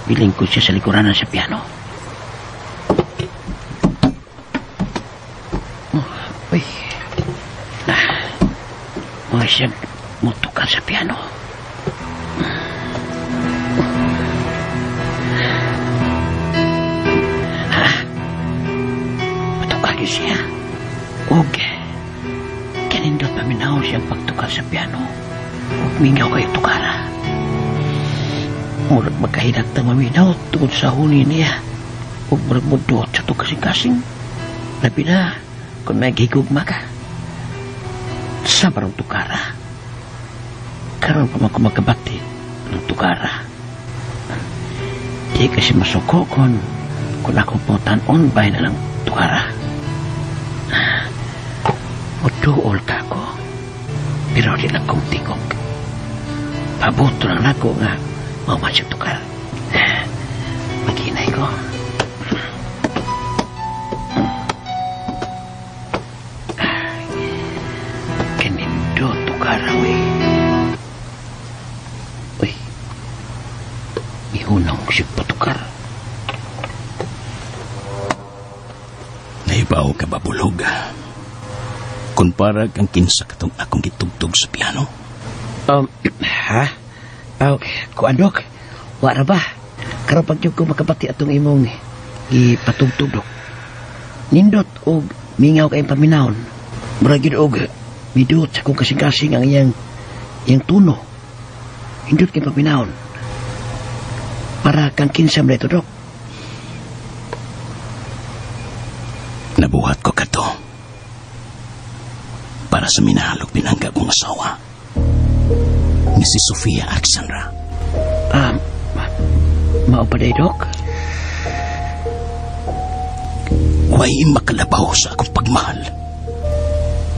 biling ko siya sa likuranan sa piano. Uy, mga siya mutukan sa piano. Patukan siya. Og, kanindot paminaw siyang pagtukar sa piano. Og mingaw kayo tukara. Murag magkahidak na maminaw tungod sa huni niya. Og murag mudot sa ito kasing-kasing. Labi na, kung may gigugma ka. Sa barong tukara. karon pa man ko magkabati ng tukara. Di kasi masuko kung ako po tanon bahay na lang tukara. Mutuol ka ko. Pero di lang kong tingog. Pabuto lang ako nga mauman siya tukar. Maghinay ko. Kanindo tukar, uy. Uy. Ihunang siya patukar. Naibaw ka ba, Bulog? Kung para kang kinsa katong akong gitugtog sa piano. Ha? Kuandok? Wala ba? Karon pagkyog ko makabati atong imong ipatugtog, Dok. Nindot o mingaw kayong paminahon. Maragid og midot sa kung kasing-kasing ang iyang tuno. Nindot kayong paminahon. Para kang kinsam na ito, Dok. Nabuhat ko kato. Para sa minahalog binangga kong asawa ni si Sofia Alexandra. Mao pa day, Dok? Huwag makalabaw sa akong pagmahal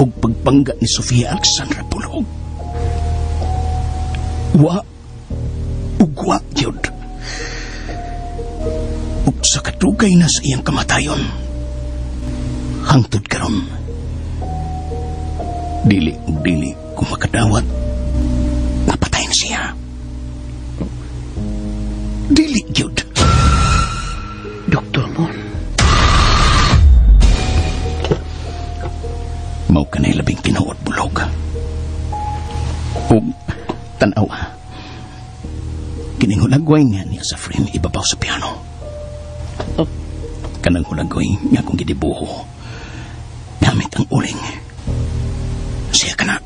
o pagpangga ni Sofia Alexandra, Bulog. Ugwa, yun. Ug sa katugay na sa iyang kamatayon, hangtod karon. Dili kung makadawat, napatayin siya. Dili, yun. Doktor mo? Mao ka na'y labing tinuod, Bulog. O, tanawa. Kining hulagway niya niya sa frame ibabaw sa piano. Kanang hulagway niya kung gidibuho. Gamit ang uling. Siya ka na.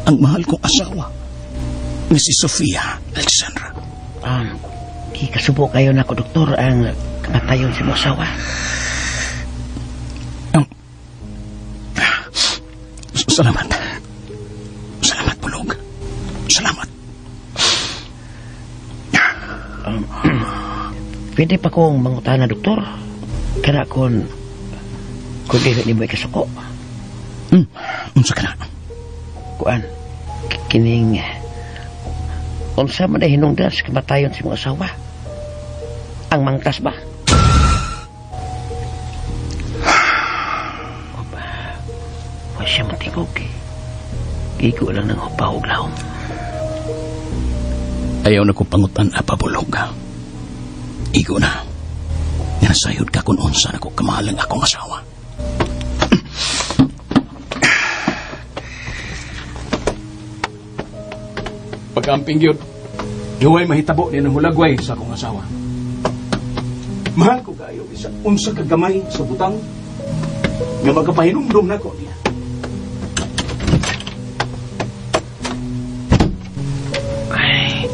Ang mahal kong asawa na si Sofia Alexandra. Kikasubo kayo na ko, Doktor, ang kamatayon si mo asawa. Salamat. Salamat, Bulog. Salamat. Pwede pa kong mangutana, Doktor? Kaya kung dili ni mo ikasuko. Unsa ka na? Kuan, kining unsa man ay hinungdan sa kamatayon si mong asawa? Ang mangkas ba? Huwag siya matingog eh. Gigo lang ng hupahog lahom. Ayaw na ko pangutan apa, Bulog. Igo na. Nasayod ka kung unsa na ko kamahalang akong asawa. Pagkamping yun, duway mahitabo ni ng hulagway sa akong asawa. Mahal ko kayo isa unsa kagamay sa butang nga magapahinumdum na ko niya. Ay,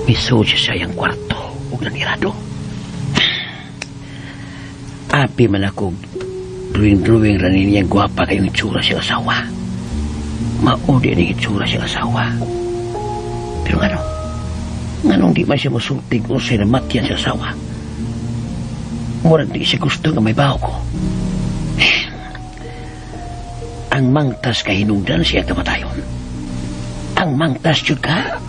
miso siya yung kwarto huwag nanirado. Api man ako drawing ranin niyang gwapa kayong itsura siyang asawa. Maudi ang itsura siyang asawa. Pero nganong di man siya masultig kung sa'y namatyan siya asawa. Murag di siya gusto nga may baho ko. Ang mangtas kahinungdan siya kamatayon. Ang mangtas yun ka?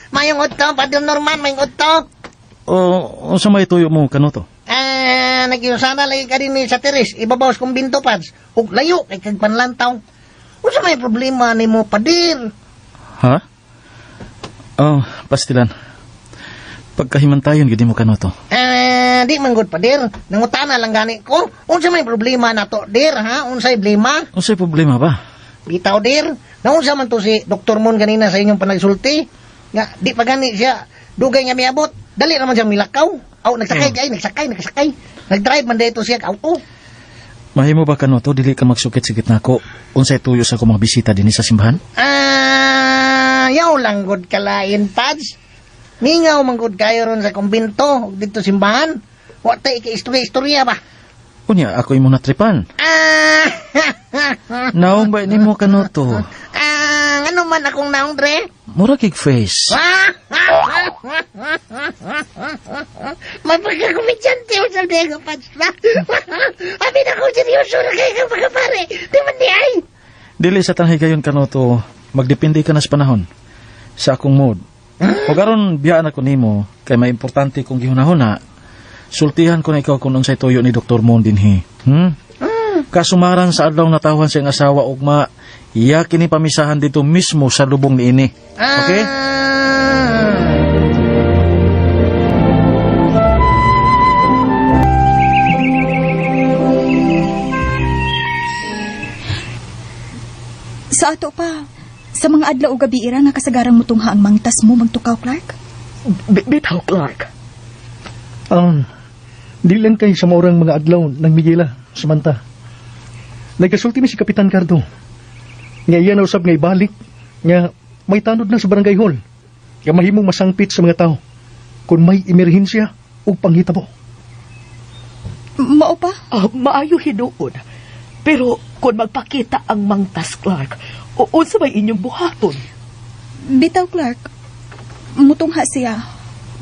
Mayong utto, Padre Norman, mayong utto. Unsa may tuyo mo kanoto? Nagyusana lagi ka din sa teres, ibabaw sa kong binto, Pads. Hug layo, kay kag panlantaw. Unsa may problema ni mo, Padir? Ha? Pastilan. Pagkahimantayon, gudi mo kanoto. Di man gud, Padir. Nangutana lang gani ko. Unsa may problema na to, Dir, ha? Unsay problema? Unsay problema ba? Bitaw, Dir. Naunsa man to si Dr. Mon ganina sa inyong panagsulti? Nga, di pa gani siya dugay nga miabot. Dali naman siya milakaw. Nagsakay. Nag-drive man dito siya auto. Mahimo ba kanoto dili ka magsukit-sikit nako unsay tuyo sa akong mga bisita dinhi sa simbahan? Yaw lang gud kalain, Pads. Mingaw man gud kayo ron sa kumbento ug dito simbahan. Wa tay ka istorya ba? Unya ako imong natripan. Naong ba nimo kanoto? Ano man akong naong, Dre? Mura kig face. Mapagkakumidyante mo sa Diego, Pads ba? Abi na kong seryoso na kayo kang pagkapare. Di man di ay. Dili sa tanhi gayon kanoto, magdepende ka na sa panahon. Sa akong mood. O garon biyaan ako nimo kay may importante kong gihunahuna. Sultihan ko na ikaw kung unsay tuyo ni Dr. Mon dinhi. Kasumaran sa adlaw natawan sa iyang asawa ugma, iya kini pamisahan dito mismo sa lubong ni ini. Okay? Sa ato pa, sa mga adlaw o gabi ira nga kasagarang mutungha ang mangtas mo magtukaw, Clark? Bitaw, Clark. Di lang kay sa maurang mga adlaw ng Miguela, Samantha. Nagkasulti mi si Kapitan Cardo. Nga iya na usab nga ibalik, nga may tanod na sa barangay hall. Nga mahimong masangpit sa mga tao kung may emerhensya o panghitabo. Mao pa? Maayo hinuon. Pero kung magpakita ang mangtas, Clark, unsa may inyong buhaton? Bitaw, Clark. Mutungha siya.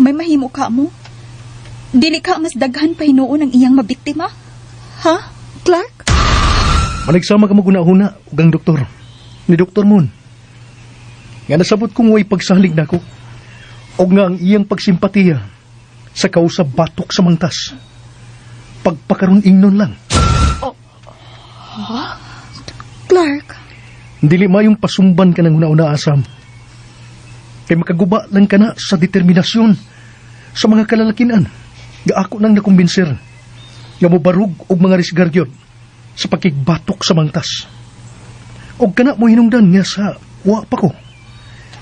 May mahimo ka mo? Dili ka mas daghan pa hinuon ang iyang mabiktima? Ha, Clark? Managsama ka maguna-huna ug ang doktor ni Dr. Moon. Nga nasabot kong way pagsalig nako og nga ang iyang pagsimpatiya sa kausab batok sa mangtas. Pagpakaron ingnon lang. Ha? Clark? Dili mayong pasumban ka ng una-una asam. Kay makaguba lang ka na sa determinasyon sa mga kalalakinan. Nga ako nang nakumbinser nga mobarug og mga risgargyod sa pagkigbatok sa mangtas. Og kana mo hinungdan nga sa wa pa ko.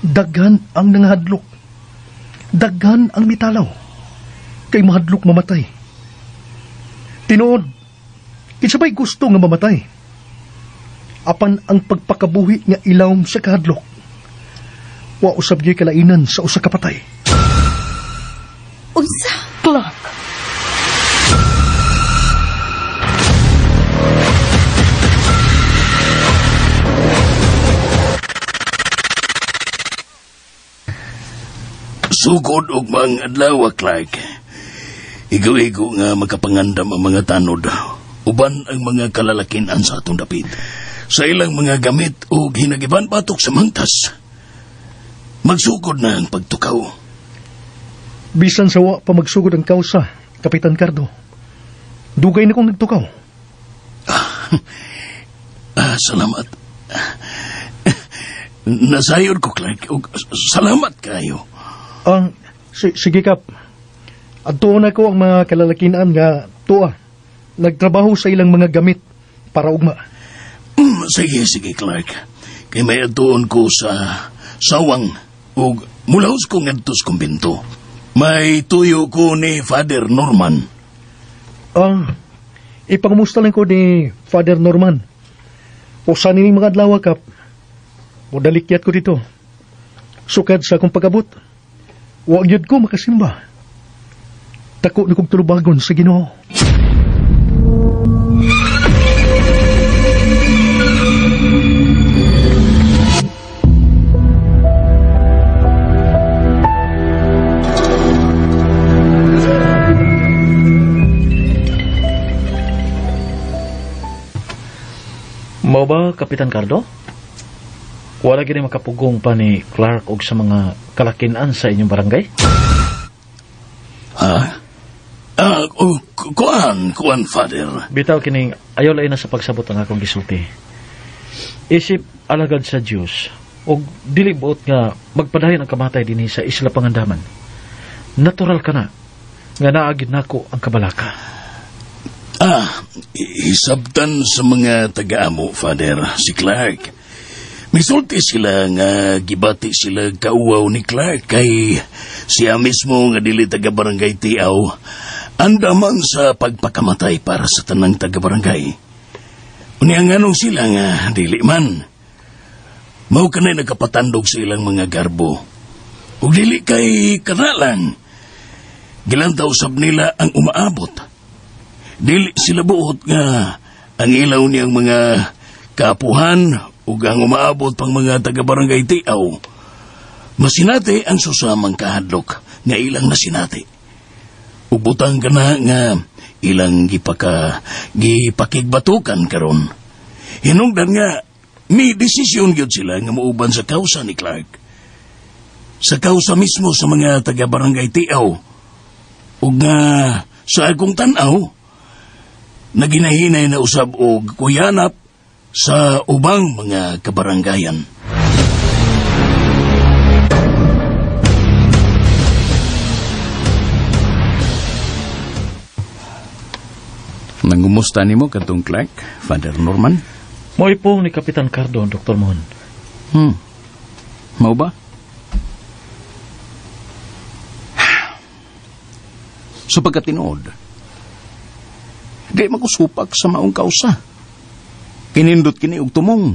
Daghan ang nangahadlok. Daghan ang mitalaw. Kay mahadlok mamatay. Tinuod, kinsabay gusto nga mamatay. Apan ang pagpakabuhi nga ilawom sa kahadlok. Wa usab gyud kalainan sa usa ka patay. Unsa? Clark. Sugod og mga adlaw, Clark. Igo-igo nga makapangandam ang mga tanod. Uban ang mga kalalakinan sa atong dapit. Sa ilang mga gamit o hinagiban batok sa mangtas. Magsugod na ang pagtukaw. Bisan sa wa pa magsugod ang kausa, Kapitan Cardo. Dugay na kong nagtukaw. Salamat. Nasayod ko, Clark. Salamat kayo. Sige, Kap. Adtuon ako ang mga kalalakinan nga tuwa. Nagtrabaho sa ilang mga gamit para ugma. Sige, Clark. Kay may adtuon ko sa sawang o mulaos ko ngadtos kumbento. May tuyo ko ni Father Norman. Ipangumusta lang ko ni Father Norman. O saan ini mga adlaw, Kap. O dalikyat ko dito. Sukad sa akong pagabot. Huwag yun ko makasimba. Tako na kong tulubagon sa Ginoo. Mao ba, Kapitan Cardo? Wala gini makapugong pa ni Clark og sa mga kalakinan sa inyong barangay? Kuan, Father. Bitaw kining ayaw lain na sa pagsabot ang akong gisulti. Isip alagad sa Diyos og dili buot nga magpadayon ang kamatay dinhi sa Isla Pangandaman. Natural ka na nga naagid nako ang kabalaka. Hisabtan sa mga taga-amo, Father, si Clark. Misulti sila nga gibati sila kauwaw ni Clark kay siya mismo nga dili taga-barangay Tiaw andaman sa pagpakamatay para sa tanang taga-barangay. Unya nga nung sila nga, dili man. Mao ka na nagkapatandog sa ilang mga garbo. Ug dili kay kanalang. Gilantaw sab nila ang umaabot. Dili sila buot nga ang ilaw niyang mga kaapuhan ug ang umaabot pang mga taga-barangay Tiaw. Masinati ang susamang kahadlok nga ilang nasinati. Ug butang ka na nga ilang gipakigbatukan karon. Hinungdan nga may desisyon gyud sila nga muuban sa kausa ni Clark. Sa kausa mismo sa mga taga-barangay Tiaw. Ug nga sa akong tan-aw naginahinay na usab og kuyanap sa ubang mga kabaranggayan. Nangumusta nimo kadtong Clark, Father Norman? Mo'y pong ni Kapitan Cardo, Dr. Mon. Mau ba? Sa pagkatinood, di makusupak sa maong kausa. Kinindot kini og tumong.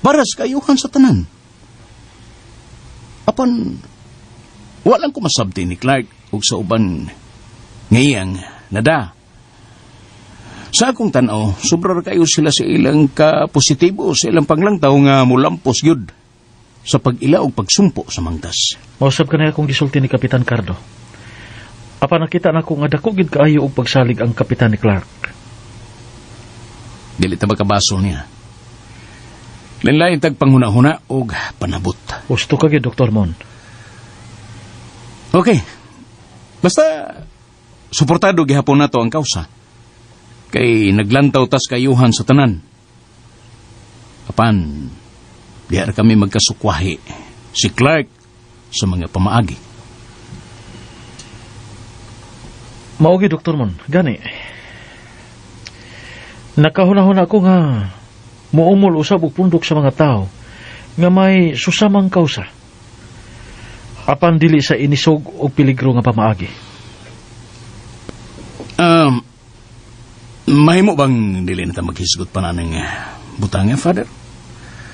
Baras kayuhan sa tanan. Apan, walang kumasabti ni Clark og sa uban ngayang nada. Sa akong tanaw, sobra kayo sila sa ilang ka-positibo, sa ilang paglangtaw nga mulampos yun sa pag-ila o pagsumpo sa mangtas. Mausap ka na akong gisulti ni Kapitan Cardo. Apa nakita na ko nga dako gid kaayo og pagsalig ang Kapitan ni Clark. Dili ta makabaso niya. Lain-lain tag panghuna-huna og panabot. Gusto ka gid, Dr. Mon. Okay. Basta suportado gihapon nato ang kausa. Kay naglantaw tas kayuhan sa tanan. Apan diha kami magkasukwahi si Clark sa mga pamaagi. Maugi, Dr. Mon. Gani. Nakahuna-huna ko nga muumol usab og pundok sa mga tao nga may susamang kausa. Apan dili sa inisog og peligro nga pamaagi. Mahimo bang dili na ta maghisgot pa nanang butanga, Father?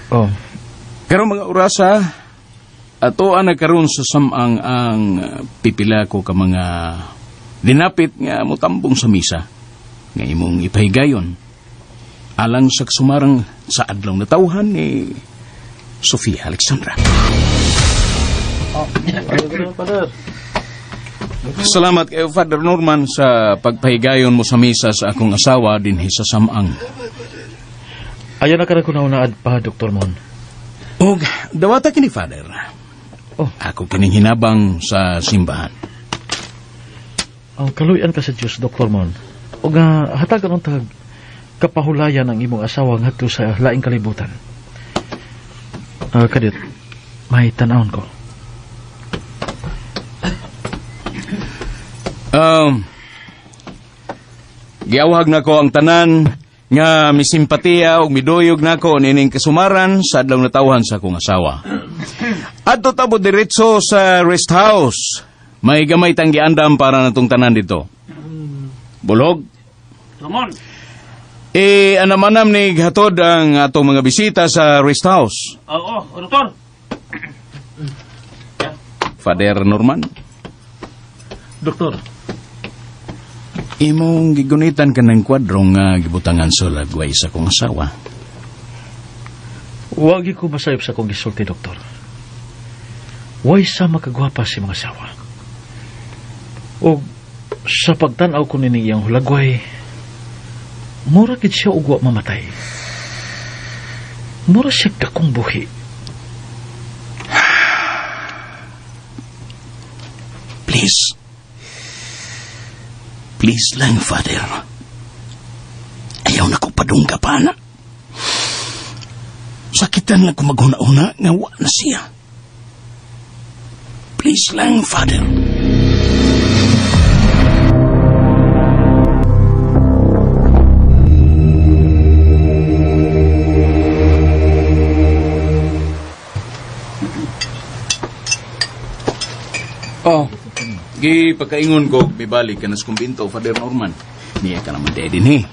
Oh. Pero mga orasa, ato ana karon sa samang ang pipila ko ka mga dinapit nga mutambong sa misa nga imong ipahigayon alang sa sumarang sa adlaw na tawhan ni Sofia Alexandra. Salamat kayo, Father Norman, sa pagpahigayon mo sa misa sa akong asawa dinhi sa samang. Ayan na ka na kunaunaan pa, Dr. Mon. Og dawata kini, Father. Oh. Ako kining hinabang sa simbahan. Ang kaluyan ka sa Diyos, Dr. Mon. O nga, hatagan ang tag kapahulayan ang imong asawa ngadto sa laing kalibutan. Kadit, may tanawon ko. Giawhag na ko ang tanan nga misimpatiya o miduyog na ko nining kasumaran sa adlaw na tawhan sa akong asawa. Adto tabo diretso sa rest house. May gamay tang giandam para natong tanan dito. Bulog? Ramon. Anamanam ni hatod ang atong mga bisita sa rest house. Oo, Doktor. Father Norman? Doktor. Imong gigunitan ka ng kwadrong nga gibutangan sa lagway sa kong asawa. Wagi ko masayop sa kong gisulti, Doktor. Way sa makagwapa si mga asawa. O sa pagtanaw ko nining iyang hulagway, mura gid siya ugwa mamatay. Mura siya kakong buhi. Please. Please lang, Father. Ayaw na ko padungga pa na. Sakitan lang ko maghuna-una nga wa na siya. Please lang, Father. Oh, gi pagkaingon ko, bibalik ka na sa kumbinto, Father Norman. Niya ka naman din eh.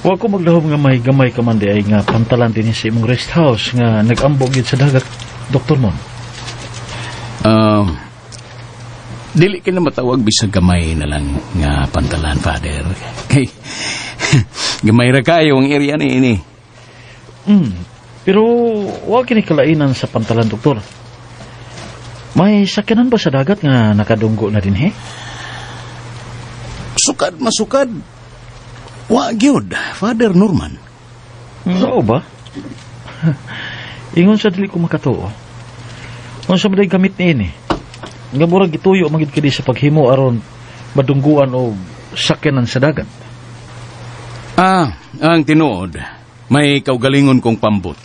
Wa ko maglahom nga may gamay ka man di ay nga pantalan din sa imong rest house nga nag-ambog gid sa dagat, Dr. Mon. Dili ka na matawag bisag gamay na lang nga pantalan, Father. Kay gamay ra kayo ang area ni ini. Pero wa kini kalainan sa pantalan, doktor. May sakyanan ba sa dagat nga nakadunggo na din, he? Sukad masukad. Wa gyud, Father Norman. Oo ba? Ingon sa dili ko makatuo. Unsa man gamit ni ini? Nga murag gituyo magid kini sa paghimo aron madungguan o sakyanan sa dagat. Ang tinuod, may kaugalingon kong pambot.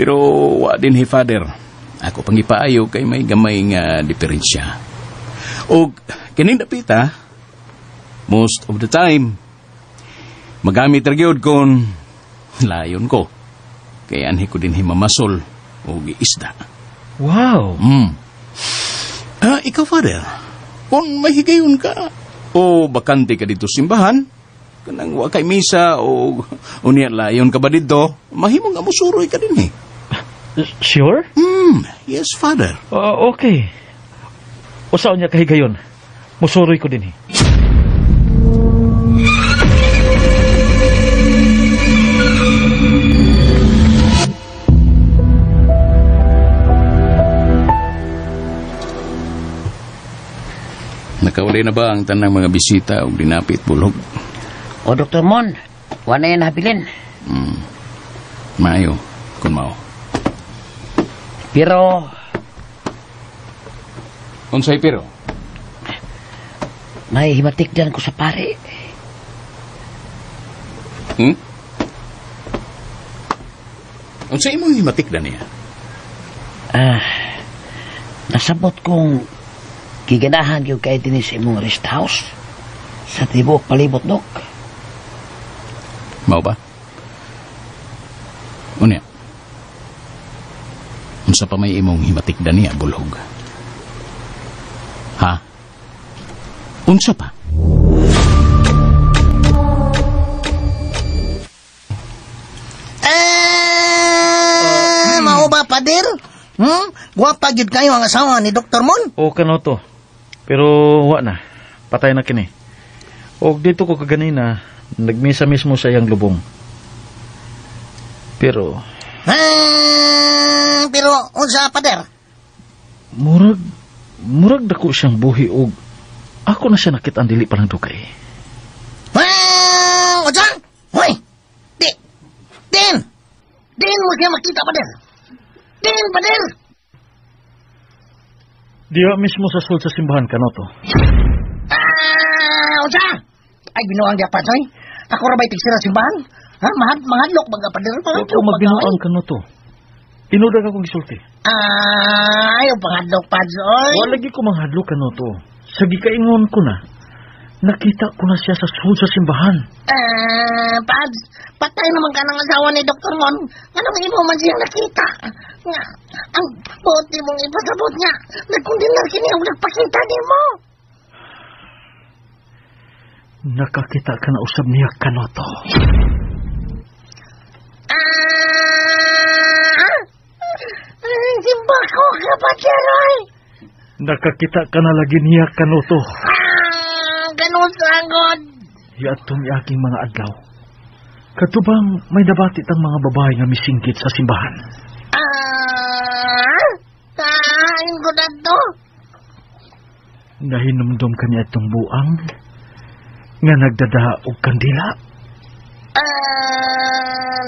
Pero wa din, Father. Ako pangipaayo kay may gamay nga diferensya. O kining dapita, most of the time, magamit ra gyud kon layon ko. Kaya anhi ko din himamasol o giisda. Wow! Ikaw, Father, kung mahigayon ka o bakante ka dito simbahan, kanang wa kay misa o unya layon ka ba dito, mahimong nga musuroy ka din, eh. Sure? Yes, Father. Okay. Usaon niya kahigayon. Musuroy ko din, eh. Nakauli na ba ang tanang mga bisita o dinapit bulog? O, Dr. Mon, wala yan habilin. Maayo, kung mao. Pero, Unsay pero? may himatik dyan ko sa pare. Unsay imong himatik na niya? Nasabot kong giganahan yung kay din sa imong rest house sa tibok palibot, Dok. Mao ba? Unya. Unsa pa may imong himatik na niya, bulhog? Ha? Unsa pa? Mao ba, Pader? Guwapa gid kayo ang asawa ni Dr. Mon? O kanoto. Pero wa na. Patay na kini. O dito ko kaganina, nagmisa mismo sa iyang lubong. Pero unsa, Pader? Murag dako siyang buhi og ako na siya nakit ang dili pa lang dugay. Unsa? Hoy! Din mo siya makita, Pader. Pader! Diya mismo sa sul sa simbahan kanoto. Unsa? Ay, binuang diya pa, soy. Ako ra ba'y tigsira simbahan? Ha? Mahadlok baga, Pader. Ako magbinuang kanoto. Inudag akong gisulti. Ayaw panghadlok, Pads, oy. Wala lagi ko manghadlok kanoto. Sa gikaingon ko na, nakita ko na siya sa sul sa simbahan. Pads, patay naman ka ng asawa ni Dr. Mon. Anong imo man siyang nakita? Nga, ang buti mong ipasabot niya. Nagkundinar kini ang nagpakita ni mo. Nakakita ka na usab niya kanoto. Simba ko, kapatyaroy. Nakakita ka na lagi niya kanoto. Ganun sagod. Iatong aking mga adlaw. Katubang may nabati tang mga babae nga misinggit sa simbahan. Kain ko na to. Nahinumdum ka niya itong buang nga nagdada og kandila.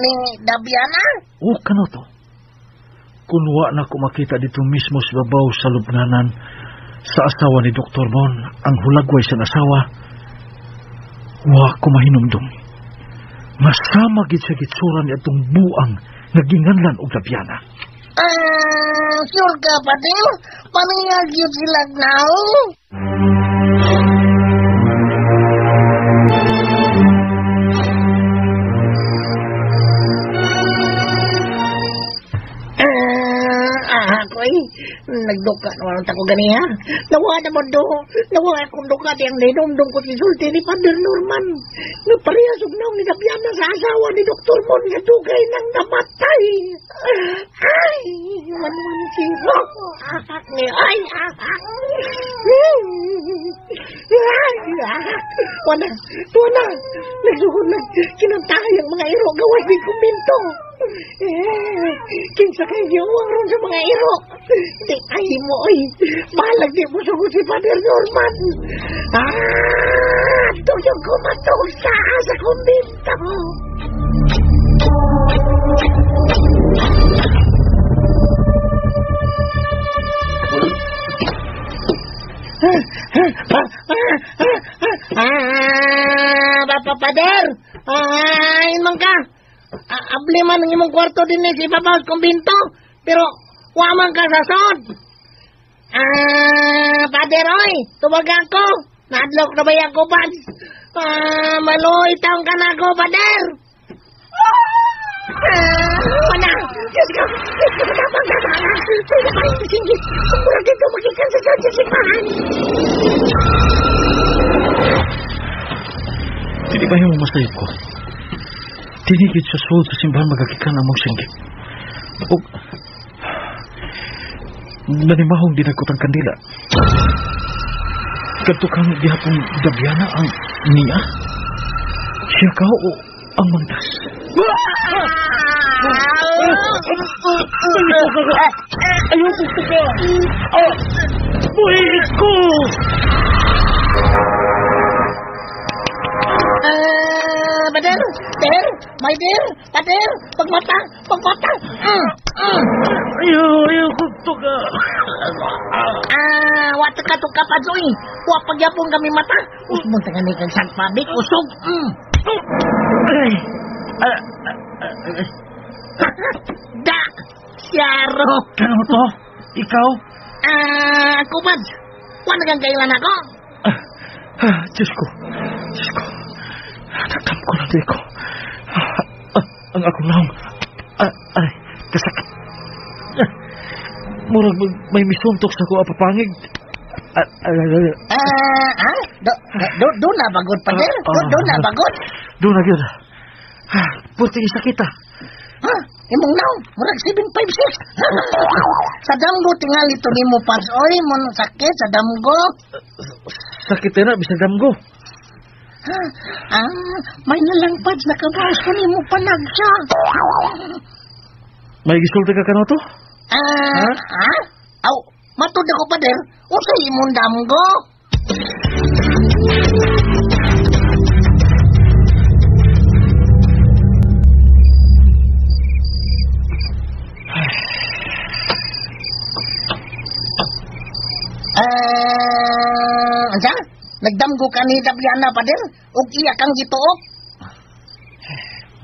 Ni Dabiana? O kanoto. Kunwa na ko makita dito mismo sa babaw sa lubnganan sa asawa ni Dr. Mon ang hulagway sa asawa. Wa ko mahinumdum. Masama gid sa gitsuran ni atong buang naginganlan og Dabiana. Sure ka, Patil? Maningag yun sila now? Nagduka naman ang tako ganiha. Nawa naman do. Nawa akong duka diyang ninomdong ko isulti ni Father Norman. Naparehas naong ninabiyan na sa asawa ni Dr. Mon nga dugay nang namatay. Ay, man siro. Ni ay. Wana. Nagsuhon na kinantay ang mga iro gawas ni kuminto. Kinsa kayo gawang ron sa mga iro. Di ay mo ay. Balag di mo sugod si Father Norman. Tuyong kumatog sa kuminto. Pader, man ka. Abli man ng imong kwarto din si Papa sa kumbinto, pero waman ka sa sod. Pader, oy, tubag ako. Nadlok na ba yung kubad? Maloy taong ka na ako, Pader. Mana? Diyos ko, matapang ka na. Sino ba yung singgit? Mura dito magikan sa simbahan. Hindi ba yung masayip ko? Tinigit sa sulod sa simbahan magagikan ang mong singgit. O, nanimahong dinagkot ang kandila. Ganto kang gihapong Dabiana ang niya? Siya ka o ang mantas? Ayaw gusto ka! Buhigit ko! Pader, my dear, Pader, pagmata. Ayaw gusto ka! Wata ka to kapadzoy. Wapagyapong kami mata. Usmon tangan ni kang sagpabik, usog. Da, Syaro. Ano to? Ikaw? Ako ba? Wala kang kailan ako? Diyos ko. Natam ko na ko. Ang akong naong. Ay, kasakit. Murag may misuntok sa ko apapangig. Doon na bagod, Pader. Doon na bagod. Doon na yun. Purting sakita. Imong naong, murag 756. Sa damgo tingali to ni mo, Pads. Oy, mo sakit sa damgo. Sakit na, bisag damgo. May nalang, Pads, nakabawas ko ni mo panagsa. May gisulti ka ka na to? Aw, matod ako, Pader. O sa imong damgo. Asa? Nagdamgo ka ni Dabiana, Pader? O iya kang gituok?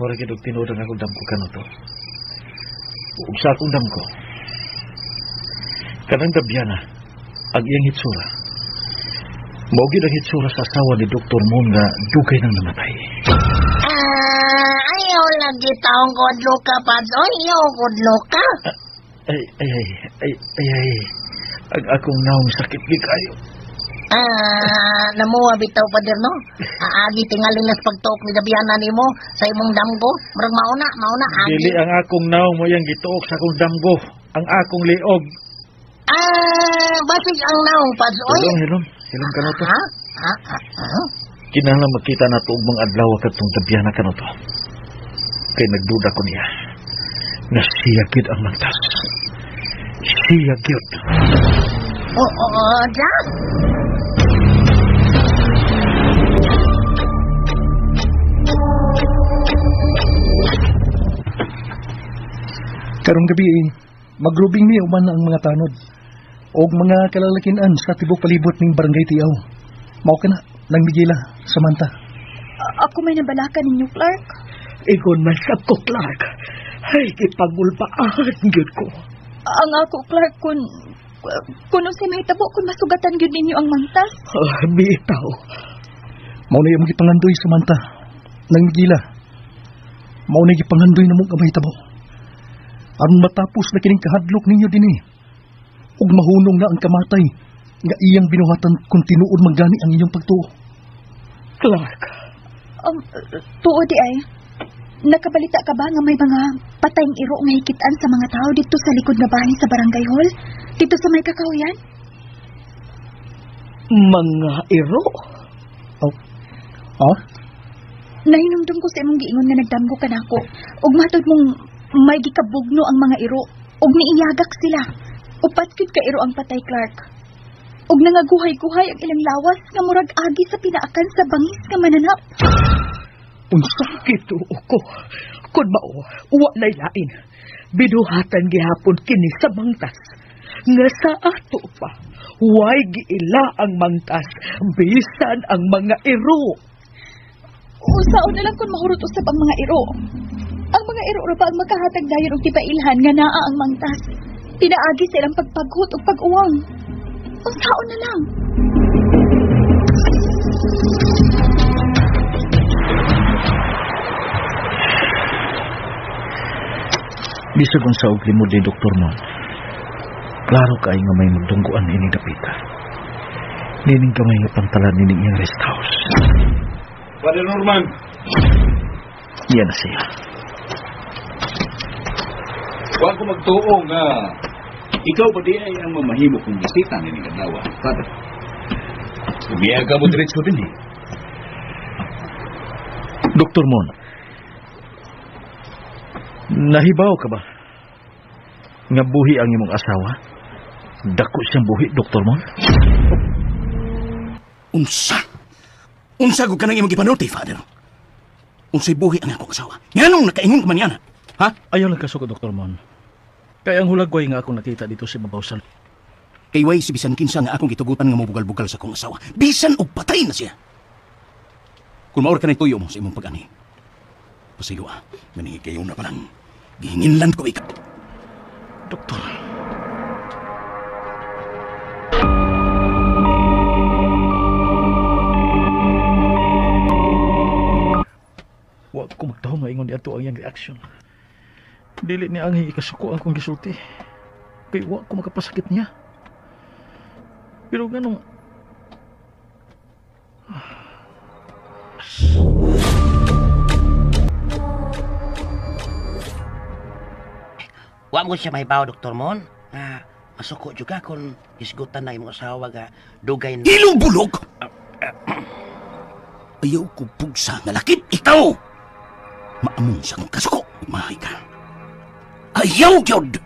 Mura kitog tinudang akong damgo ka na to. Ug sa akong damgo. Kanang Dabiana, ang iyang hitsura. Maugid ang hitsura sa asawa ni Dr. Mon nga dugay nang namatay. Ayaw lagi taong kodlo ka, Pads. O, ayaw kodlo ka. Ay. Ang akong naong sakit di kayo. Namuha bitaw, Pader, no? Agi tingali nas pagtuok ni Dabiana ni mo sa imong damgo. Murag mauna, agi. Dili ang akong naong mo yang gituok sa akong damgo. Ang akong liog. Basig ang naong, Pads. Oy. Hilom ka na to. Kinahanglan makita na to mga adlaw katong Dabiana ka na to. Kay nagduda ko niya. Na siya gid ang mantas. Siya gid. Da? Karong gabi magrubing ni uman ang mga tanod og mga kalalakinan sa tibok palibot ning barangay Tiaw. Mao kana nang Migila, Samantha. Ako may nabalakan ninyo, Clark. Igon man sa ko, Clark. Ay, ipagulpaan gyud ko. Ang ako, Clark, kung sa may tabo, kung masugatan gyud ninyo ang mantas. Bitaw. Mao na yung gipangandoy, Samantha. Nang Migila. Mao na gipangandoy na mong kamay tabo. Aron matapos na kining kahadlok ninyo dinhi. ug mahunong na ang kamatay nga iyang binuhatan kung tinuod manggani ang inyong pagtuo. Clark, Tuo di ay. Nakabalita ka ba nga may mga patayng iro nga hikitan sa mga tao dito sa likod nga bahay sa barangay hall? Dito sa may kakahuyan? mga iro. Nahinumdum ko sa imong giingon nga nagdamgo ka nako. Ug matod mong may gikabugno ang mga iro. Ug niiyagak sila. Upat gid ka iro ang patay, Clark. Ug nangaguhay-guhay ang ilang lawas nga murag agi sa pinaakan sa bangis nga mananap. Unsa kituo ko? Kun mao, wa nay lain. Binuhatan gihapon kini sa mangtas. Nga sa ato pa, way giila ang mangtas, bisan ang mga iro. Usaon na lang kung mahurot usab ang mga iro. Ang mga iro ra ba ang makahatag dayon og tipailhan nga naa ang mangtas. Pinaagi sa ilang pagpaghut ug pag-uwang. Usaon na lang. Bisag unsa og limod ni Dr. Mon. Klaro kay nga may magdungguan ini dapita. Nining kamay nga pantalan ni iyang rest house. Father Norman. Yan na siya. Huwag ko magtuo nga ikaw pa di ay ang mamahimo kong bisita ni Kadlawa, Father. Umiyaga mo diretso din eh. Dr. Mon, nahibaw ka ba nga buhi ang imong asawa? Dako siyang buhi, Dr. Mon? Unsa ko kanang imong gipanulti, Father? Unsay buhi ang akong asawa? Nganong nakaingon ka man yan, ha? Ayaw lang kasuko, Dr. Mon. Kaya ang hulagway nga akong nakita dito sa Babaw Sal. Kay way si bisan kinsa nga akong gitugutan nga mobugal-bugal sa akong asawa. Bisan og patay na siya. Kung maor ka na tuyo mo sa imong pag-ani. Pasigo gani kayo na palang gihinginlan ko ikaw. Doktor. Huwag ko magtahong nga ingon di ato ang iyang reaksyon. Dili ni angay ikasuko akong gisulti. Kaya huwag ko makapasakit niya. Pero ganong... Wa mo siya mahibaw, Dr. Mon. Masuko juga kung isgutan na imong asawa nga dugay na... Ilong bulog! Ayaw ko pugsa nga lakip, ikaw! Maamong sa kong kasuko, mahay ka. Ayaw, Jod!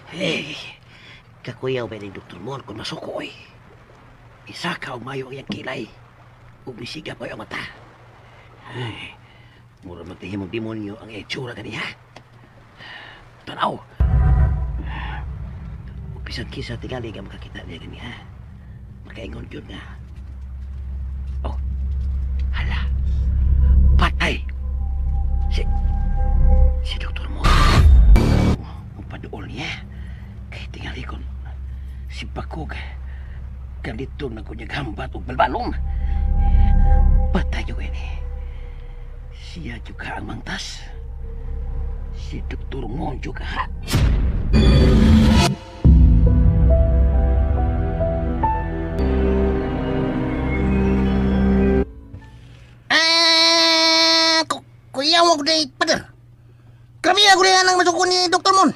Hey, kakuyaw ba ni Dr. Mon kung masuko eh. Isa ka umayo ang iyang kilay. Ubisiga pa yung mata. Ay, mura magtihimong demonyo ang itsura ganiha. Tanaw. Upisan kisa tingali nga makakita niya ganiha. Makaingon yun nga. Oh, hala. Patay. Si Dr. Mo. Ang padool niya. Kaya tingali kon. Si Bakog. Kalitong na kunyag hambat o balbalong. Patay yung ini. Siya juga ang mangtas. Si Dr. Mon juga. Kuya mo ko na ipader. Kami ako na ang masuko ni Dr. Mon.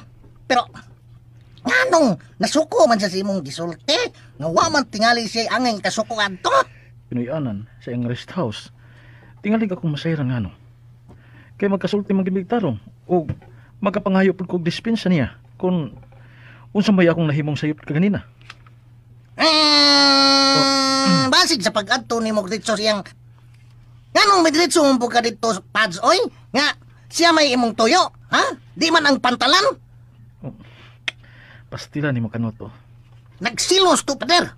Pero, nganong nasuko man sa simong gisulti, nga waman tingali siya angin kasukuan to. Pinuyanan sa iyang rest house. Tingalig akong masayran nga no. Kaya magkasulti magibigtarong o magkapangayo po kong dispensa niya kung unsa may akong nahimong sayop kaganina. Basig sa pag-adto ni mo dito siyang nganong may diretso mo ka dito pads oy nga siya may imong tuyo ha di man ang pantalan. Pastila ni mo kanoto. Nagsilos to pader.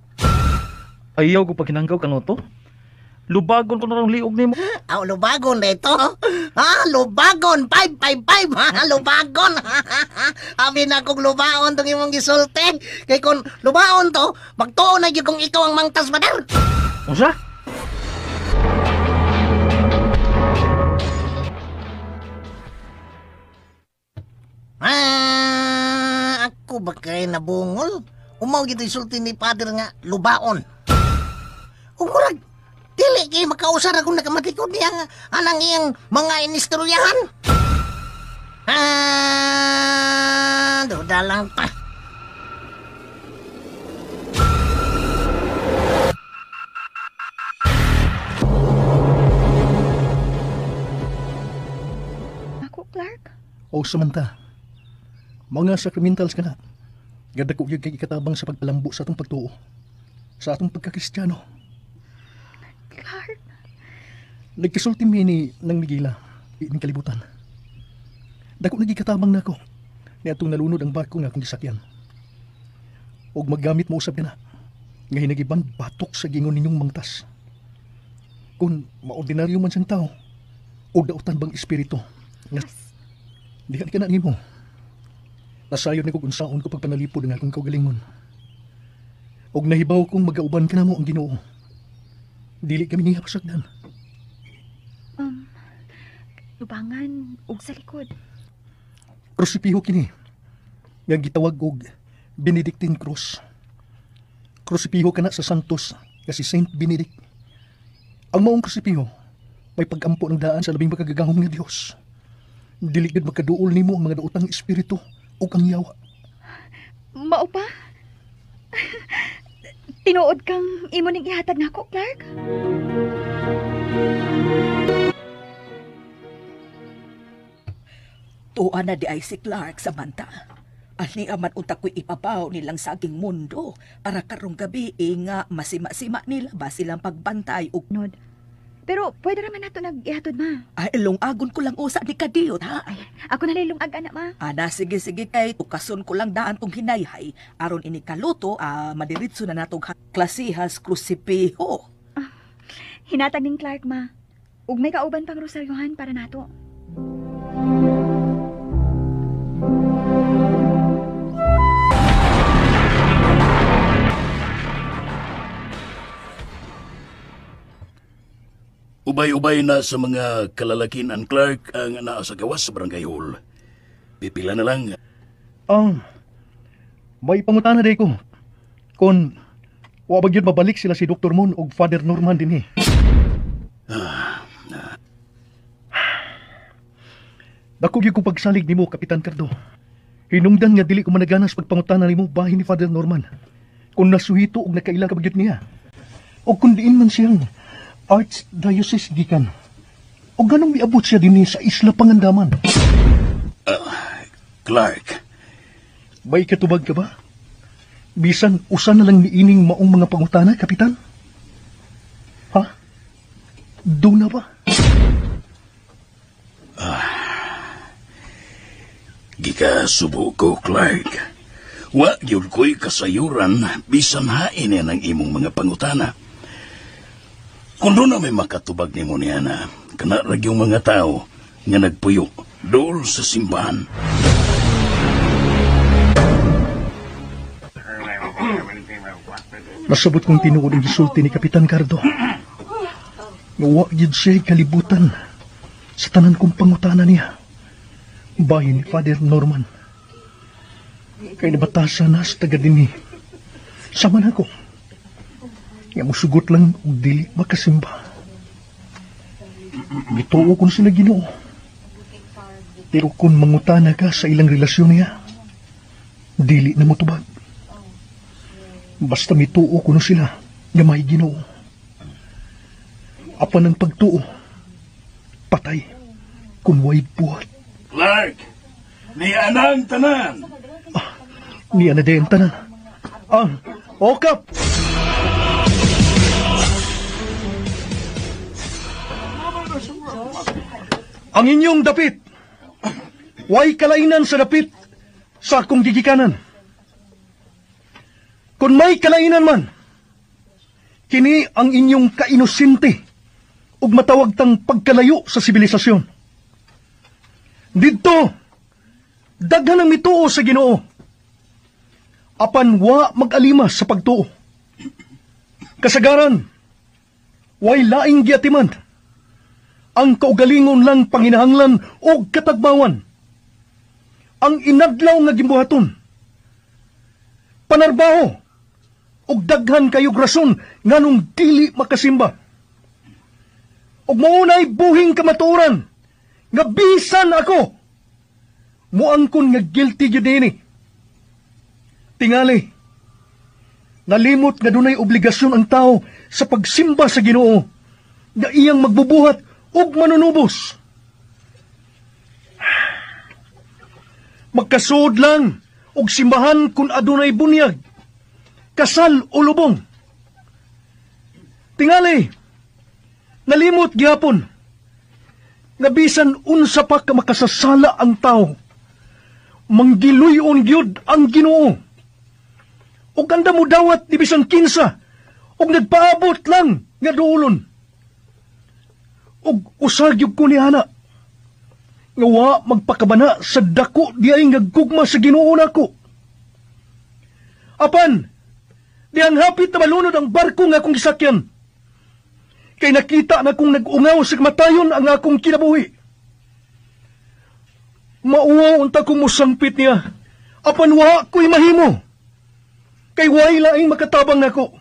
Ayaw ko pag hinanggaw kanoto. Lubagon ko na lang liog ni mo. Aw, lubagon na ito. Ha, lubagon. 555. Ha, lubagon. Abi na kong lubaon itong imong gisulti. Kaya kung lubaon to, magtuon na yun kung ikaw ang mangtas, Badar. Usa? Ako ba kay nabungol? Umaw gito isulti ni Father nga lubaon. Umurag, dili kay makausar akong nakamatikod niya nga anang iyang mga inistoryahan. Duda lang pa. Ako, Clark? O Samantha, mga sacramentals ka na. Gada ko yung kikatabang sa pagpalambo sa atong pagtuo. Sa atong pagkakristyano. Clark? Nagkasulti mi ni ng Migila. Ining kalibutan. Dako nagikatabang na ako. Ni atong nalunod ang barko nga akong gisakyan. Og maggamit mo usab ka na. Nga hinagiban batok sa gingon ninyong mangtas. Kung maordinaryo man siyang tao, o dautan bang espiritu. Nga, dihan ka na nimo. Nasayon na ko kung saon ko pagpanalipod ng akong kaugalingon. Og nahibaw kong magauban ka na mo ang Ginoo. Dili kami niya pasagdan. Lubangan og sa likod. Krusipiho kini. Nga gitawag og Benedictine Cross. Krusipiho ka na sa Santos kasi Saint Benedict. Ang maong krusipiho may pagampo ng daan sa labing makagagahong nga Dios. Dili gid makaduol nimo ang mga daotang espiritu o kang yawa. Mao pa? Tinuod kang imo ning ihatag nako, Clark? Tuwa na di ay si Clark, Samantha. Ani aman unta ko'y ipapaw nilang saging mundo. Ara karong gabi nga masima-sima nila ba silang pagbantay ug Nod. Pero pwede raman nato nag-ihatod, ma. ay lungagon ko lang usa ni kadiyot ha. Ako na lilungag, anak, ma. Ana sige kay tukason ko lang daan tong hinayhay aron ini kaluto madiritso na natong klasihas krusipiho. Hinatag ning Clark, ma. Ug may kauban pang rosaryohan para nato. Ubay-ubay na sa mga kalalakinan, Clark, ang naa sa gawas sa Barangay Hall. Pipila na lang. May pangutana day ko. Kung wabag yun mabalik sila si Dr. Moon o Father Norman din Dako yung kong pagsalig ni mo, Kapitan Cardo. Hinungdan nga dili ko managanas pagpangutana ni mo bahin ni Father Norman. Kung nasuhito o nakailang kabagyot niya. O kung diin man siyang Archdiocese Deacon. O ganong miabot siya din sa Isla Pangandaman. Clark. May katubag ka ba? Bisan usan na lang niining maong mga pangutana, Kapitan? Ha? Doon na ba? Gika subo ko, Clark. Wa gyud ko'y kasayuran bisan hain yan ang imong mga pangutana. Kung doon na may makatubag ni mo niya na kanarag yung mga tao nga nagpuyo doon sa simbahan. Nasabot kong tinuod ang gisulti ni Kapitan Cardo. Nawa yun siya'y kalibutan sa tanan kong pangutana niya. Bahin ni Father Norman. Kaya nabatasan na sa taga din sama na ako. Nga musugot lang o dili makasimba. Gituo kung sila Ginoo. Pero kung mangutana ka sa ilang relasyon niya, dili na motubag. Basta mituo kuno sila nga may Ginoo. Apan ang pagtuo, patay kung way buhat. Clark, ni anang tanan. Ni ana din tanan. Okap! Ang inyong dapit, way kalainan sa dapit sa akong gigikanan. Kung may kalainan man, kini ang inyong kainosente ug matawag tang pagkalayo sa sibilisasyon. Dito, daghan ang mituo sa Ginoo. Apan wa mag-alimas sa pagtuo. Kasagaran, way laing giatiman. Ang kaugalingon lang panginahanglan o katagbawan. ang inadlaw nga gimbuhaton. Panarbaho ug daghan kayog rason nganong dili makasimba. Ug maunay buhing kamatuoran nga bisan ako muangkon nga guilty gyud ini. Tingali, nalimot nga dunay obligasyon ang tao sa pagsimba sa Ginoo nga iyang magbubuhat ug manunubos. Magkasuod lang og simbahan kung adunay bunyag, kasal o lubong. Tingali, nalimot gihapon nga bisan unsa pa ka makasasala ang tao, manggiluyon gyud ang Ginoo. O ganda mo dawat di bisan kinsa, o nagpaabot lang nga duulon. O usagyog ko ni Ana, nga wa magpakabana sa dako di ay nagkugma sa Ginoo nako. Apan, di ang hapit na malunod ang barko nga akong gisakyan. Kay nakita na kong nag-ungaw sa kamatayon ang akong kinabuhi. Mauwaw unta kong musangpit niya, apan wa ko'y mahimo. Kay way laing makatabang nako.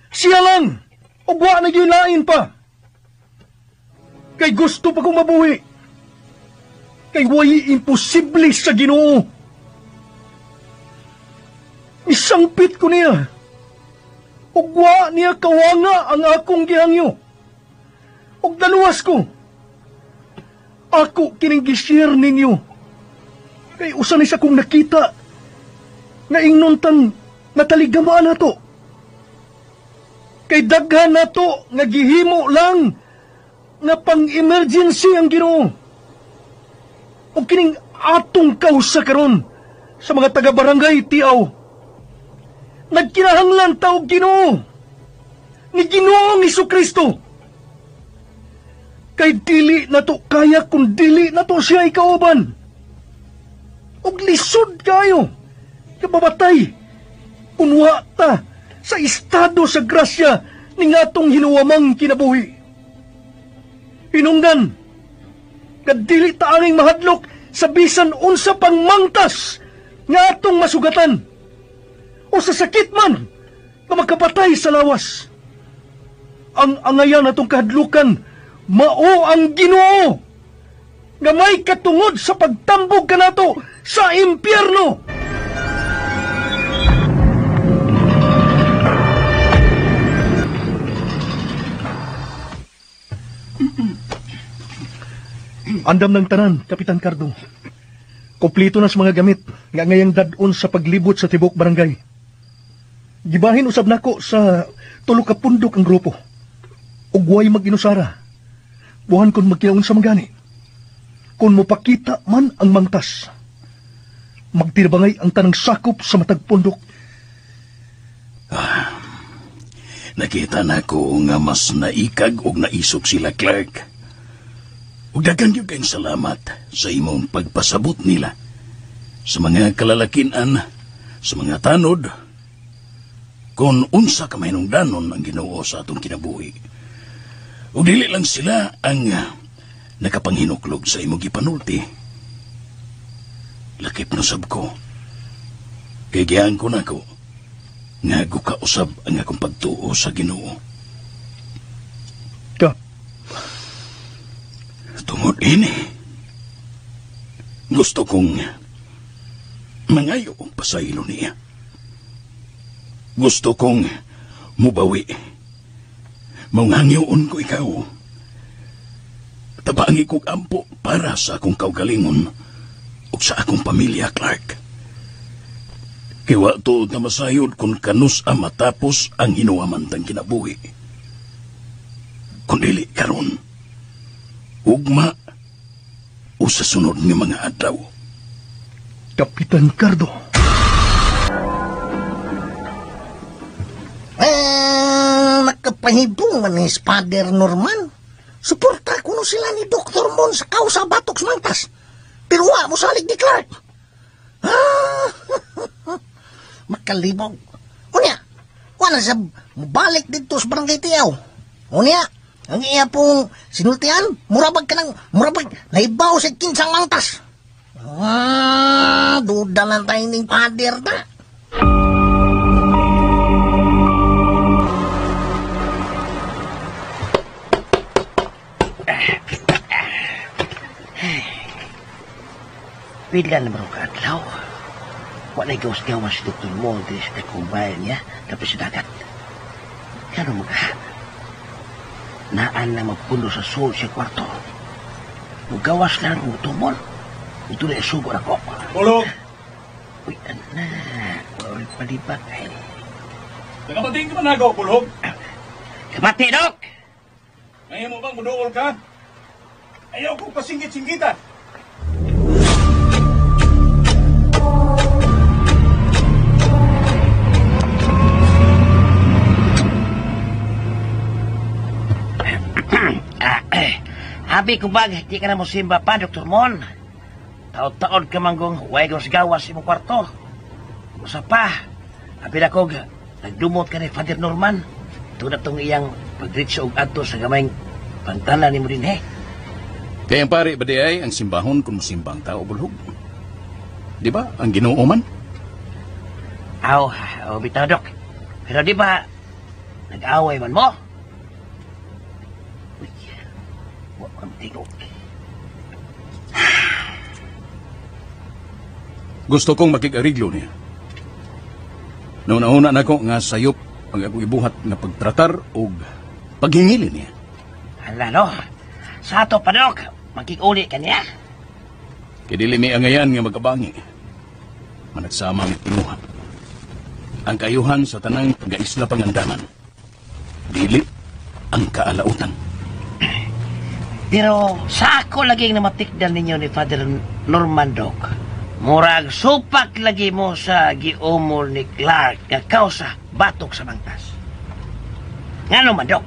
Siya lang, o wa na yun lain pa. Kay gusto pa kong mabuhi. Kay way imposible sa Ginoo. Isangpit ko niya. O wa niya kawanga ang akong gihangyo. O daluwas ko. Ako kining gishare ninyo. Kay usan isa kong nakita nga ingnuntan nataligamaan na to. Kay daghan na to nga gihimo lang nga pang-emergency ang Ginoo. O kining atong kausa karon sa mga taga-barangay tiaw. Nagkinahanglan ta og Ginoo ni Ginoong Hesukristo. Kay dili na to kaya kung dili na to siya ikauban. Og lisod kayo kababatay kung wa ta sa estado sa grasya ni ngatong hinuwamang kinabuhi. Hinungdan, kadili ta aning mahadlok sa bisan unsa pang mangtas nga atong masugatan o sa sakit man nga magkapatay sa lawas. Ang angayan atong kahadlukan mao ang Ginoo nga may katungod sa pagtambog kanato sa impyerno. Andam ng tanan, Kapitan Cardo. Kompleto na sa mga gamit nga ngayang dadon sa paglibot sa tibok barangay. Gibahin usab nako sa tulo ka pundok ang grupo. Ug way mag-inusara. Buhan kon magkilaon sa magani. Kung mopakita man ang mangtas, magtirbangay ang tanang sakop sa matag pundok. Nakita na ko nga mas naikag og naisog sila, Clark. Ug daghang gyud kayong salamat sa imong pagpasabot nila sa mga kalalakinan, sa mga tanod, kung unsa ka mahinungdanon ang Ginoo sa atong kinabuhi. Ug dili lang sila ang nakapanghinuklog sa imong gipanulti. Lakip no sab ko. Kay gihan ko nako nga gukausab ang akong pagtuo sa Ginoo. Tungod ini, gusto kong mangayo ang pasaylo niya. Gusto kong mubawi. Maunghangyoon ko ikaw. Tabangi kong ampo para sa akong kaugalingon o sa akong pamilya, Clark. Kiwa tuod na masayod kung kanus ang matapos ang hinuamantang kinabuhi. Kung dili karon, ugma o sa sunod ng mga adlaw. Kapitan Cardo. Nakapahibong man ni Father Norman. Suporta ko no sila ni Dr. Mon sa kausa batok sa mangtas. Pero wa mo salig ni Clark. Makalibaw. Unya, wala sa balik dito sa barangay tiyaw. Unya, ang iya pong sinultian, murabag ka ng, murabag, naibaw sa kinsang mangtas. Duda lang tayo ning pader ta. Pila na marong kaadlaw. Wala'y gawas-gawas si Dr. Monte sa kakumbayan niya tapos sa dagat. Kano magahan? Naan na magpuno sa sol sa kwarto. Magawas lang ang tumon. Ito na isugo ako. Bulog! Uy, anak. Wala palibak eh. Nakabating ka man ako, Bulog. Kabati, Dok! Ngayon mo bang mudool ka? Ayaw kong pasinggit-singgitan. Habi ko bag, di ka na mo simba pa, Dr. Mon. Taon-taon ka manggong huwag ang gawas sa imong kwarto. Usa pa, habi na kog, nagdumot ka ni Father Norman. Tunat tong iyang pagritso og adto sa gamayng pantala ni mo din, he. Kaya ang pare ba di ay ang simbahon kung musimbang tao, Bulog? Di ba? Ang Ginoo man? Aw, bitaw, Dok. Pero di ba, nag-away man mo? Uy, huwag kang tingog. Gusto kong makik-ariglo niya. Nauna-una na ko nga sayop ang ako ibuhat na pagtratar o paghingili niya. Hala, no? Sa ato pa, Dok, makikuli ka niya. Kidili mi angayan nga magabangi. Managsama ang inuha. Ang kayuhan sa tanang taga-isla Pangandanan. Dili ang kaalautan. Pero sa ako laging namatikdan ninyo ni Father Norman, Dok. Murag supak lagi mo sa giumol ni Clark nga kausa batok sa bangtas. Ngano man, Dok?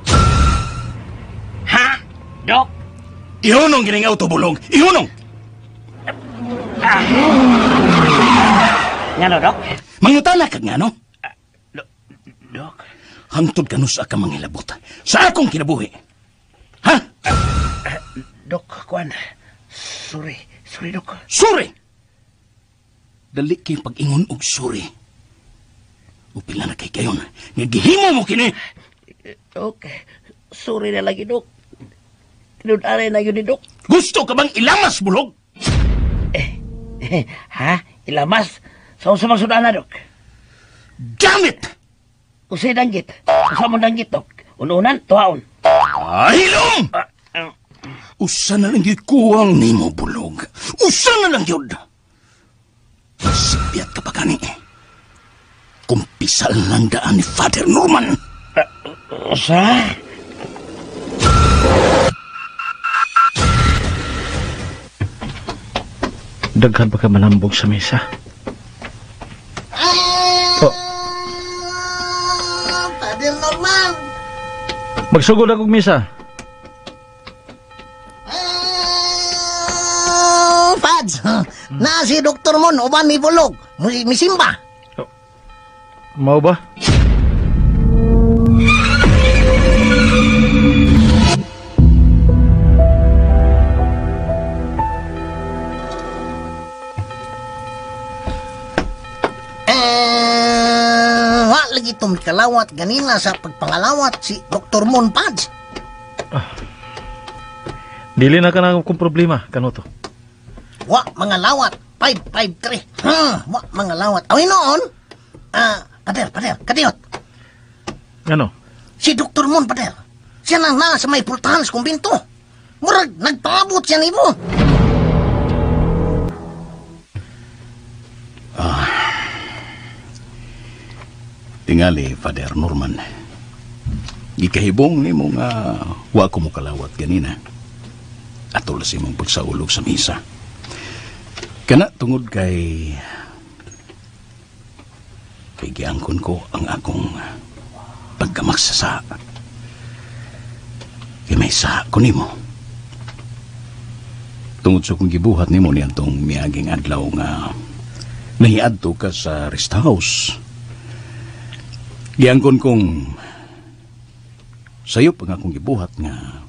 Ha? Dok? Ihunong giningaw to, Bulog! Ihunong! Ngano, Dok? Mangutala ka nga, no? Dok? Hangtod ka no sa ka mangilabot. Sa akong kinabuhi. Ha? Dok, kuan. Sorry, Dok. Sorry! Dali kayong pag-ingon og sorry. Upila na kay kayon. Nga gihimo mo kini. Dok, sorry na lagi, Dok. Tinunanay na yun ni Dok. Gusto ka bang ilamas, Bulog? Ha? Ilamas? Saan sa mga na, Dok? Damn it! Usay danggit. Saan mo danggit, Dok? Ununan, tuhaon. Ahilom! Usa na lang yung kuwang ni mo, Bulog. Usa na lang yun. Masipiyat ka pa kani. Kumpisal ng daan ni Father Norman. Sa? Daghan pa ka manambog sa mesa. Oh, Father Norman! magsugod akong mesa. Pads, na si Dr. Mon, uban mi Bulog. Misimba. Mau ba? Lagi itong kalawat ganina sa pagpangalawat si Dr. Mon, Pads. Dili na ka na akong problema, kano to? Wa mga lawat 553. Wa mga lawat. Awin noon. Pader, kadiyot. Ano? Si Dr. Mon, Pader. Siya nang na sa may pultahan sa kumbinto. Murag nagpabot siya ni mo. Tingali, Father Norman. Gikahibong ni mo nga wa ko mo kalawat ganina. Atol si mong pagsaulog sa misa. Kana tungod kay giangkon ko ang akong pagkamaksasa. Kay may sa ko nimo. Tungod sa kong gibuhat nimo niyan tong miaging adlaw nga nahiadto ka sa rest house. Giangkon kong sayo pa nga akong gibuhat nga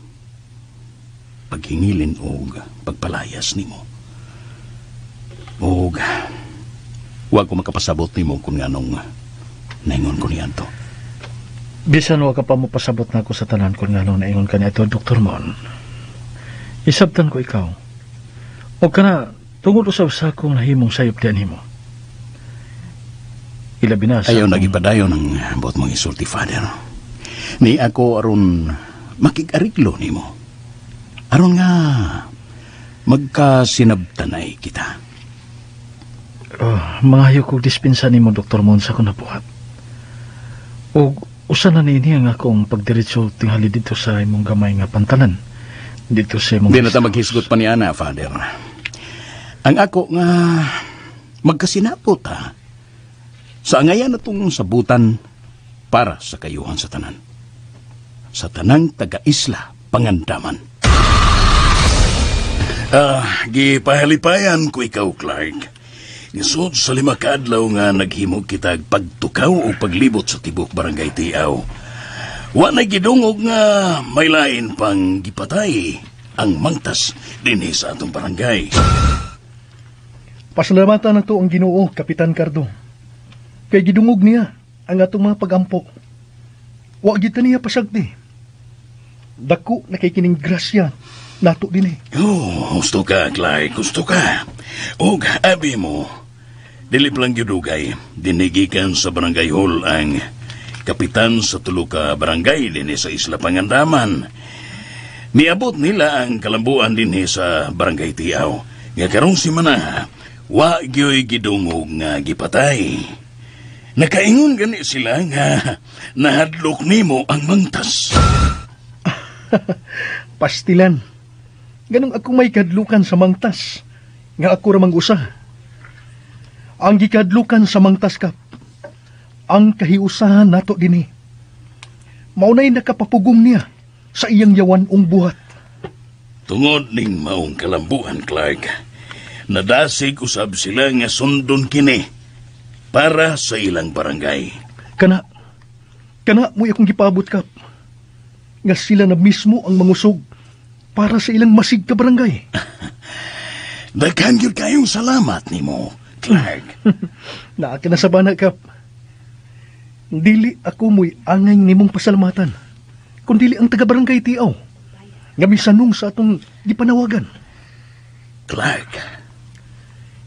paghingilin o pagpalayas nimo. O, wag ko makapasabot ni mo kung anong naingon ko niyan to. Bisan wa ka pa mo pasabot na ako sa tanan kung nga nung naingon ka niya ito, Dr. Mon. Isabtan ko ikaw. O ka na, tungod usab sa akong nahimong sayop diyan himo. Ilabi na sa Ayaw akong- nagipadayo ng bot mong isulti, Father. Ni ako aron makig-ariglo ni mo. Aron nga magkasinabtanay kita. Mangayo kong dispensa ni mo, Dr. Mon, sa akong nabuhat. O usa na nini ang akong pagdiretso tinghali dito sa imong gamay nga pantalan. Dito sa imong... Di na ta maghisgot pa ni Ana, Father. Ang ako nga magkasinapot ha. Sa angayan na itong sabutan para sa kayuhan sa tanan. Sa tanang taga-isla, pangandaman. Gipahalipayan ko ikaw, Clark. Isod sa 5 ka adlaw nga naghimog kita pagtukaw o paglibot sa tibok barangay Tiaw. Wa na gidungog nga may lain pang gipatay ang mangtas dinhi sa atong barangay. Pasalamatan na to ang Ginoo, Kapitan Cardo. Kay gidungog niya ang atong mga pagampo. Wa gid niya pasagdi. Dako na kay kining grasya nato din eh. Oh, gusto ka, Clyde, gusto ka. O, abi mo, dili lang yudugay, dinigikan sa barangay hall ang kapitan sa 3 ka barangay din sa Isla Pangandaman. Niabot nila ang kalambuan din sa barangay Tiaw. Nga karong si Mana, wa gyoy gidungog nga gipatay. Nakaingon gani sila nga nahadlok nimo ang mangtas. Pastilan. Ganong ako may kadlukan sa mangtas. Nga ako ramang usa. Ang gikadlukan sa mangtas kap. Ang kahiusahan nato dinhi. Maunay nakapapugong niya sa iyang yawan ong buhat. Tungod ning maong kalambuan, Clark, nadasig usab sila nga sundon kini para sa ilang barangay. Kana mo akong gipabot kap. Nga sila na mismo ang mangusog para sa ilang masig ka barangay. Daghan gyud kayong salamat nimo, Clark. Naa ka na sa bana kap. Dili ako mo'y angay nimong pasalamatan. Kundili ang taga-barangay Tiaw. Nga misanong sa atong gipanawagan. Clark.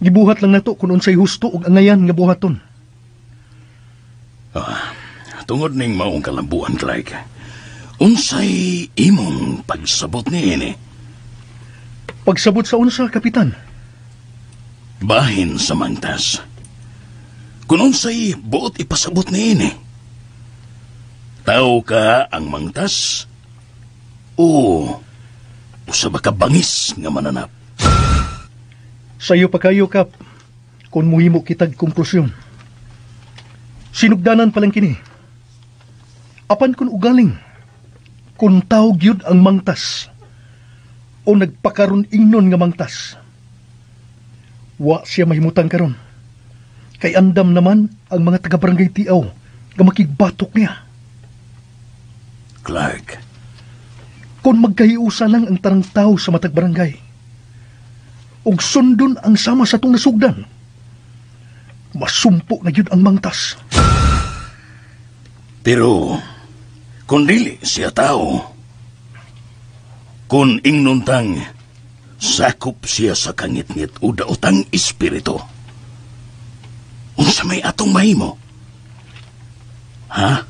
Gibuhat lang nato kung unsay husto ug angayan nga buhaton. Tungod ning maong kalambuan, Clark, unsay imong pagsabot niini? Pagsabot sa unsa, Kapitan? Bahin sa mangtas. Kung unsay buot ipasabot niini. Tao ka ang mangtas o usa ba ka bangis nga mananap? Sayo pa kayo, Kap, kung muhimo kitag konklusyon. Sinugdanan pa lang kini. Apan kun ugaling, kung tawag yun ang mangtas, o nagpakaroon ingnon nga mangtas, wa siya mahimutang karon. Kay andam naman ang mga taga-barangay Tiaw nga makigbatok niya. Clark. Kung magkahiusa lang ang tarang tao sa matag barangay, ug sundon ang sama sa tong nasugdan, masumpo na yun ang mangtas. Pero, kung dili siya tao, kung ingnuntang sakop siya sa kangit-ngit o daotang espiritu, unsa may atong mahimo? Ha?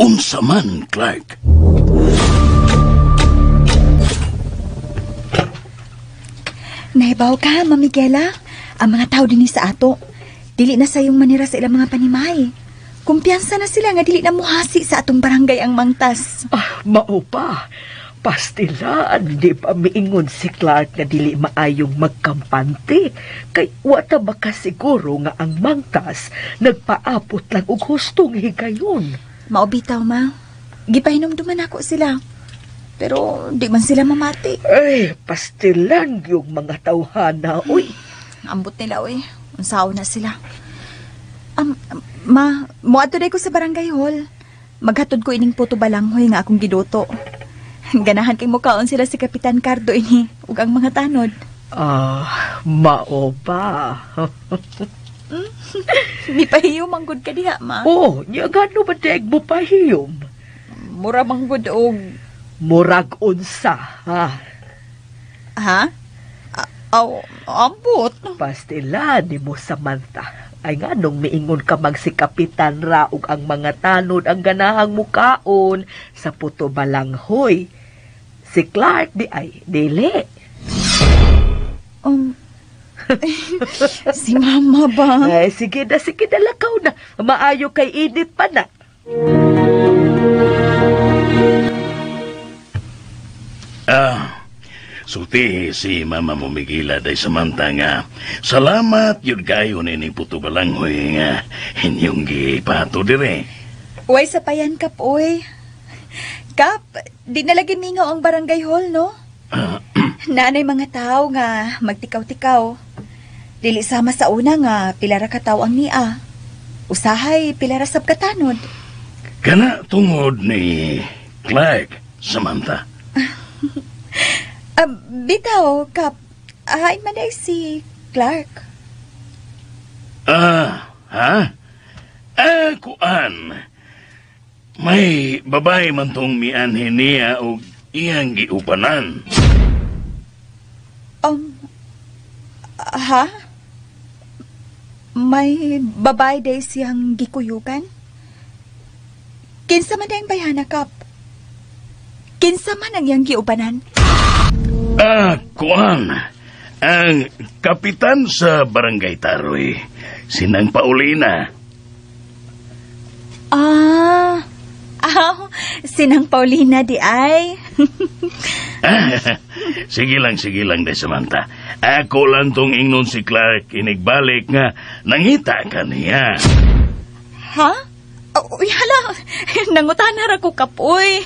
Unsa man, Clark? Nahibaw ka, Ma'am Miguela? Ang mga tao din sa ato. Dili na sayong manira sa ilang mga panimay. Kumpiyansa na sila nga dili na muhasi sa atong barangay ang mangtas. Mao pa. Pastilaan, di pa miingon si Clark na dili maayong magkampante. Kay wata baka siguro nga ang mangtas nagpaapot lang og hustong higayon. Maubitaw, ma. Gipahinomduman ako sila. Pero di man sila mamati. Ay, pastilan yung mga tawhana, uy. Ambot nila, uy. Unsaw na sila. Ma, muadto day ko sa barangay hall. Maghatod ko ining puto balanghoy nga akong giduto. Ganahan kay mukaon sila si Kapitan Cardo ini ug ang mga tanod. Mao ba? Di pahiyo manggod ka diha, ma. Oh, nya gano ba daig mo pahiyom? Mura manggod og... Murag unsa, ha? Ha? Ambot. Pastila ni mo Samantha. Ay nga nung miingon ka magsikapitan ra ug ang mga tanod ang ganahang mukaon sa puto balanghoy. Si Clark di ay dili. Si mama ba? Ay, sige na, lakaw na. Maayo kay init pa na. Sulti si Mama mo Migila day Samantha nga. Salamat yun kayo ni puto balanghoy nga inyong gipato dire. Uy, sapayan kap, uy. Kap, di nalagin mingaw ang barangay hall, no? Nanay mga tao nga magtikaw-tikaw. Dili sama sa una nga pilara ka tao ang nia. Usahay pilara sab katanod. Kana tungod ni Clark, Samantha. Bitaw, Kap. Ay maday si Clark. Kuan. May babae man tong mianhin niya o iyang giupanan. Ha? May babay day siyang gikuyugan? Kinsa man dayang bayana, Kap? Kinsa man ang iyang giupanan? Kuan. Ang kapitan sa Barangay Taroy, sinang Paulina. Sinang Paulina di ay. Sige lang, day Samantha. Ako lang tong ingnon si Clark inigbalik nga nangita ka niya. Ha? Hala, nangutana ra ko, kapoy.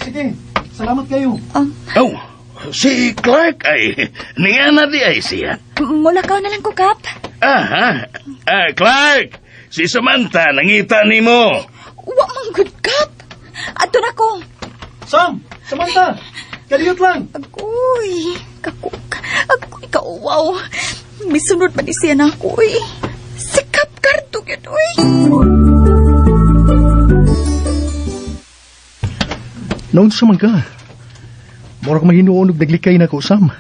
Sige, salamat kayo. Si Clark ay niya na di ay siya. Mulakaw na lang ko, Kap. Clark, si Samantha nangita ni mo. Wa mang good, Kap. Ato na ko. Samantha, kaliyot lang. Agoy, kauwaw. May sunod pa ni siya na ako, eh. Sikap karto yun, uy. Noon sa man ka. Mura ka mahinuon og naglikay na ko, Sam.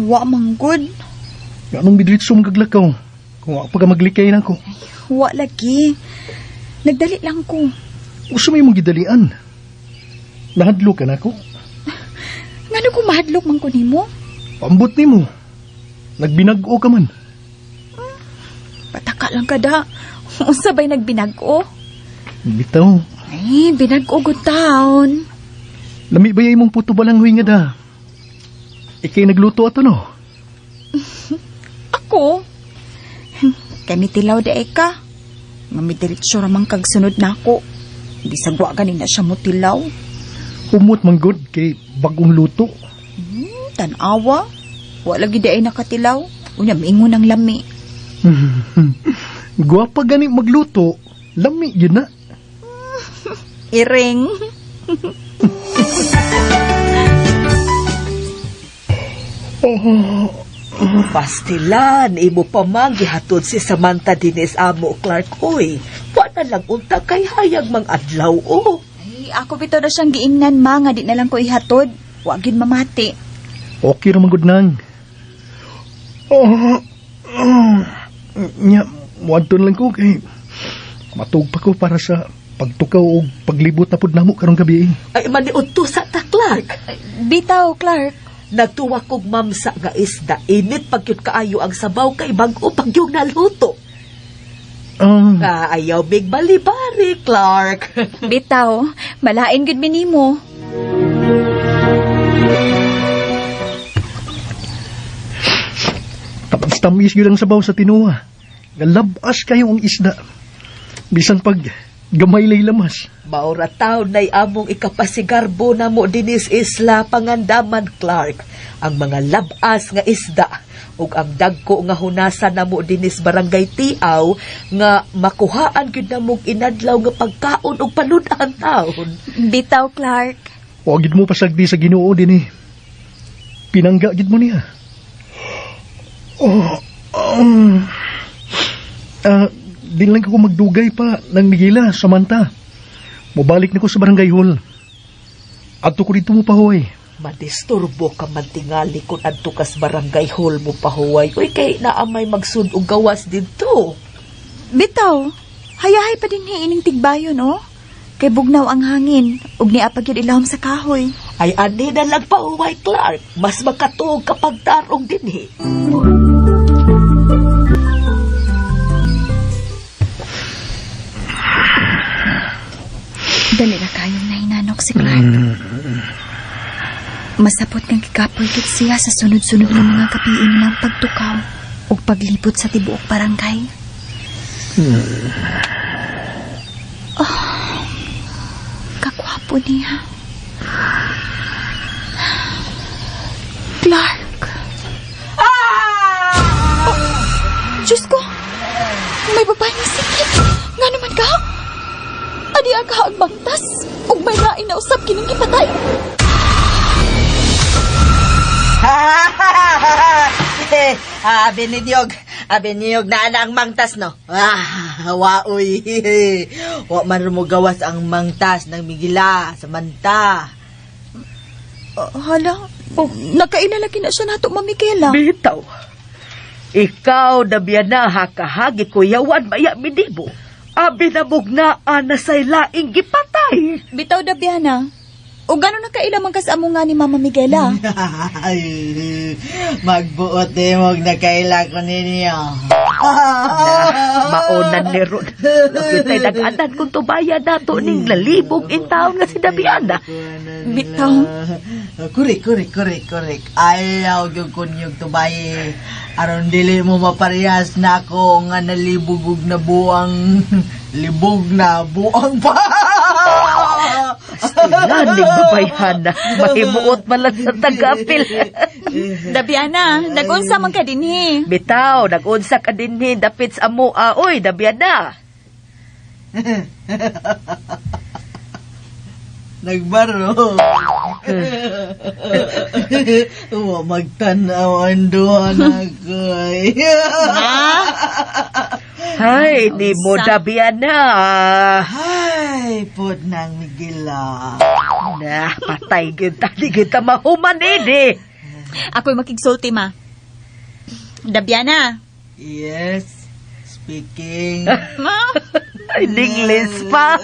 Wa mang good. Anong bidritso mong gaglakaw? Kung ako pa maglikay na ko. Wa lagi. Nagdali lang ko. Gusto mo yung gidalian. Nahadlo ka na ko. Ngano ko mahadlok man ko nimo? Pambot nimo. Nagbinag-o ka man. Pataka lang ka da. Sabay nagbinag-o. Bitaw. Ay, binag-o good taon. Lami ba yung mong puto balanghoy nga da? Ikay nagluto ato, no? Ako? Kami tilaw da eka. Mamidiritso ramang kagsunod na ako. Hindi sagwa ganin na siya mo tilaw. Humot manggod kay bagong luto. Tanawa. Wala gid ay nakatilaw. Unya mingon ng lami. Guwapa gani magluto. Lami yun na. Iring. Pastilan, imo pa man gihatod si Samantha Dines amo Clark, oy. Wala lang unta kay hayag mang adlaw, oh. Ay, ako bitaw na siyang giingnan, ma, nga di na lang ko ihatod. Wagin mamati. Okay raman gud nang. Nya, muadton lang ko kay matug pa ko para sa pagtukaw o paglibot na pud namo karong gabi. Ay, maniudto sa ta, Clark. Bitaw, Clark. Nagtuwa kog mamsa nga isda. Init pagyud kaayo ang sabaw kay bag-o pagyong naluto. Ayaw big balibari, Clark. Bitaw, malain gud minimo. Tamis yun ang sabaw sa tinuwa. Galabas kayo ang isda. Bisan pag gamay lay lamas. Maura taon na'y among ikapasigarbo na mo dinis isla pangandaman, Clark. Ang mga labas nga isda ug ang dagko nga hunasan na mo dinis barangay Tiaw nga makuhaan gyud na mong inadlaw nga pagkaon ug panudan taon. Bitaw, Clark. Huwag mo pasagdi sa Ginoo din eh. Pinangga gid mo niya. Di lang ako magdugay pa ng Miguela, Samantha. Mubalik na ko sa barangay hall. Adto ko dito mo pahuway. Madisturbo ka man tingali kung adto kas barangay hall mo pahuway. Uy, kay naamay magsud og gawas dito. Bitaw, hayahay pa din ining tigbayon, oh. Kay bugnaw ang hangin, ug niapag yun ilahom sa kahoy. Ay, ani na lang pahuway, Clark. Mas makatuog kapag tarong din, eh. Dali na kayong nahinanok si Clark. Masapot kang kikapoy kit siya sa sunod-sunod ng mga kapiin ng pagtukaw o paglipot sa tibuok barangay. Kakwapo niya. Clark! Oh, Diyos ko! May babae na sikit! Nga naman ka? Adi ka ang bangtas ug may lain na usab kining gipatay. Abiniyog na ang mangtas, no? Waoy. Wa man mo gawas ang mangtas ng Miguela, Samantha. Hala, nakailalaki na siya nato, Ma'am Miguela. Bitaw, ikaw na biyana hakahagi kuyawan maya midibo. Abi na mugnaan na say laing gipatay. Bitaw da biyana. O gano'n nakailamang kas amo nga ni Mama Miguela? Ay, magbuot mo nakaila ko ninyo. Maonan ni Ron. Nakita'y nag-anan kung tubaya nato ning lalibog in taon nga si Dabiana. Bitaw. Kurik. Ayaw yung kunyog tubayi. Aron dili mo maparehas na ako nga nalibugog na buang. Libog na buang pa. Laning babayhan na. Mahimuot malang sa tagapil. Dabiana, nag-unsa man ka dinhi. Bitaw, nag-unsa ka dinhi. Dapit sa amo. Oy, Dabiana. Nagbaro. Magtanaw ang duhan ako. Hay, di mo Dabiana. Hay, put ng Miguela. Nah, patay kita. Di kita mahuman ini. Ako'y makigsulti, ma. Dabiana. Yes, speaking. Ay, English pa.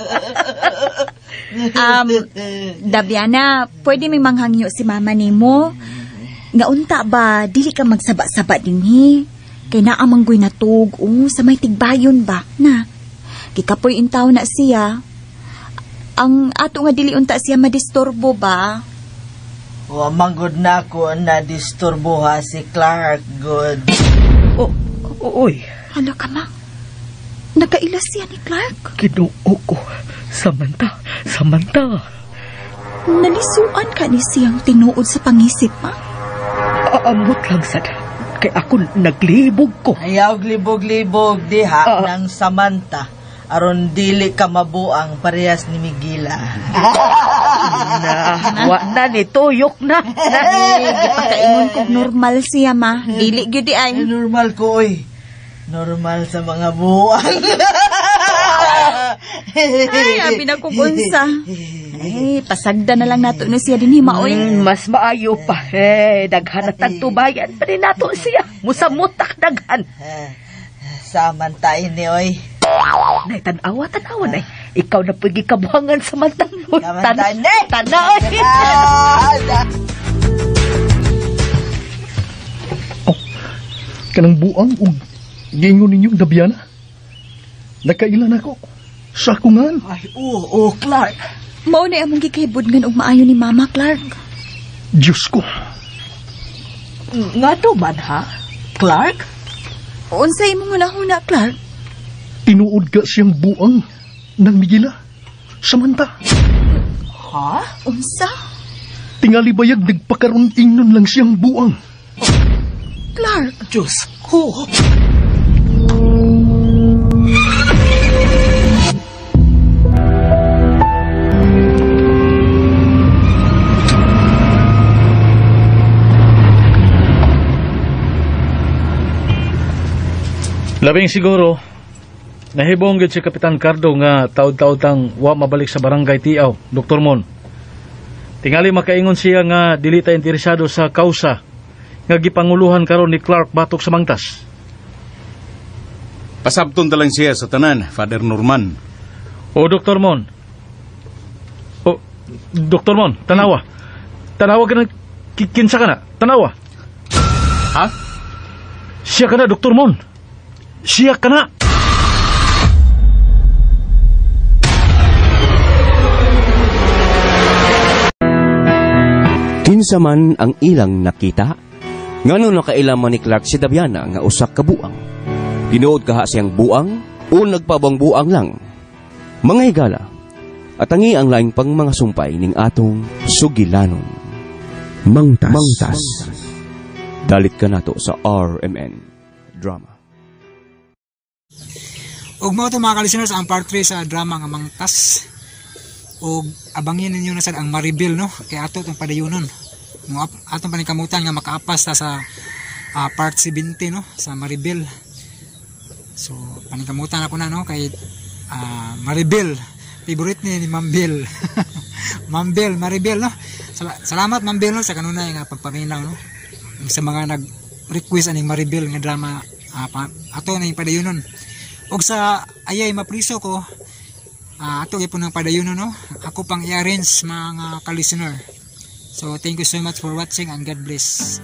Dabiana, pwede may manghangyo si mama nimo. Nga unta ba, dili ka magsaba-saba dinhi. Kay naamanggoy na tug, sa may tigbayon ba, na. Kikapoy intaw na siya. Ang ato nga dili unta siya madisturbo ba? Manggod na ko na disturbo ha si Clark, good. Uy. Hala ka, ma. Nagkailas siya ni Clark. Kinuo ko. Samantha. Nalisuan ka ni siyang tinuod sa pangisip, ma? Aamot lang sad. Kay ako naglibog ko. Ayaw libog-libog diha ng Samantha. Aron dili ka mabuang parehas ni Miguela. Na ni tuyok na. Gipakaingon kog normal siya, ma. Dili gyud di ay. Normal ko, oy. Normal sa mga buwang. Ay, abi na kukunsa. Ay, pasagda na lang nato na siya din himaoy. Mas maayo pa. Daghan at tagtubayan pa rin nato siya. Musamutak daghan. Samantha ini, oy. Nay, tanawa, nay. Ikaw na pwede kabuhangan sa mantang. Tanaw. Kanang buang gingon ninyong Dabiana. Nakailan ako. Sa kungan. Ay, oo, Clark. Mao na among gikaybudngan og maayo ni Mama Clark. Diyos ko. Nga to man, ha? Clark? Unsa imong hunahuna, Clark? Tinuod ka siyang buang ng Miguela. Samantha. Ha? Unsa? Tingali bayag nagpakaroon ingnon lang siyang buang. Clark. Diyos ko. Labing siguro, nahibong gid si Kapitan Cardo nga taud-taud tang wa mabalik sa barangay Tiaw, Dr. Mon. Tingali makaingon siya nga dili ta interesado sa kausa nga gipanguluhan karon ni Clark batok sa Mangtas. Pasabton talang siya sa tanan, Father Norman. O Dr. Mon. O Dr. Mon, tanawa. Tanawa ka na, kinsa ka na, tanawa. Ha? Siya ka na, Dr. Mon. Siya ka na. Kinsa man ang ilang nakita, ngano nakailaman ni Clark si Daviana nga usak ka buang. Tinuod kaha siyang buang o nagpabang buang lang. Mga higala, at angi ang laing pang mga sumpay ning atong sugilanon. Mangtas. Dalit ka nato sa RMN Drama. Ug mao to mga ka-listeners ang part 3 sa drama nga Mangtas. O abangin ninyo na sad ang Maribil, no, kay ato itong padayunon mo atong panikamutan nga makaapas ta sa part 70, no, sa Maribil. So panikamutan ako na, no, kay Maribil, favorite ni Mambil. Mambil, Maribil, no. Salamat Mambil, no, sa kanunay nga pagpaminaw, no, sa mga nag-request aning Maribil nga drama ato na yung padayunon. Og sa ayay mapriso ko ato gyud ng padayon, no, ako pang i-arrange mga ka-listener. So thank you so much for watching and God bless.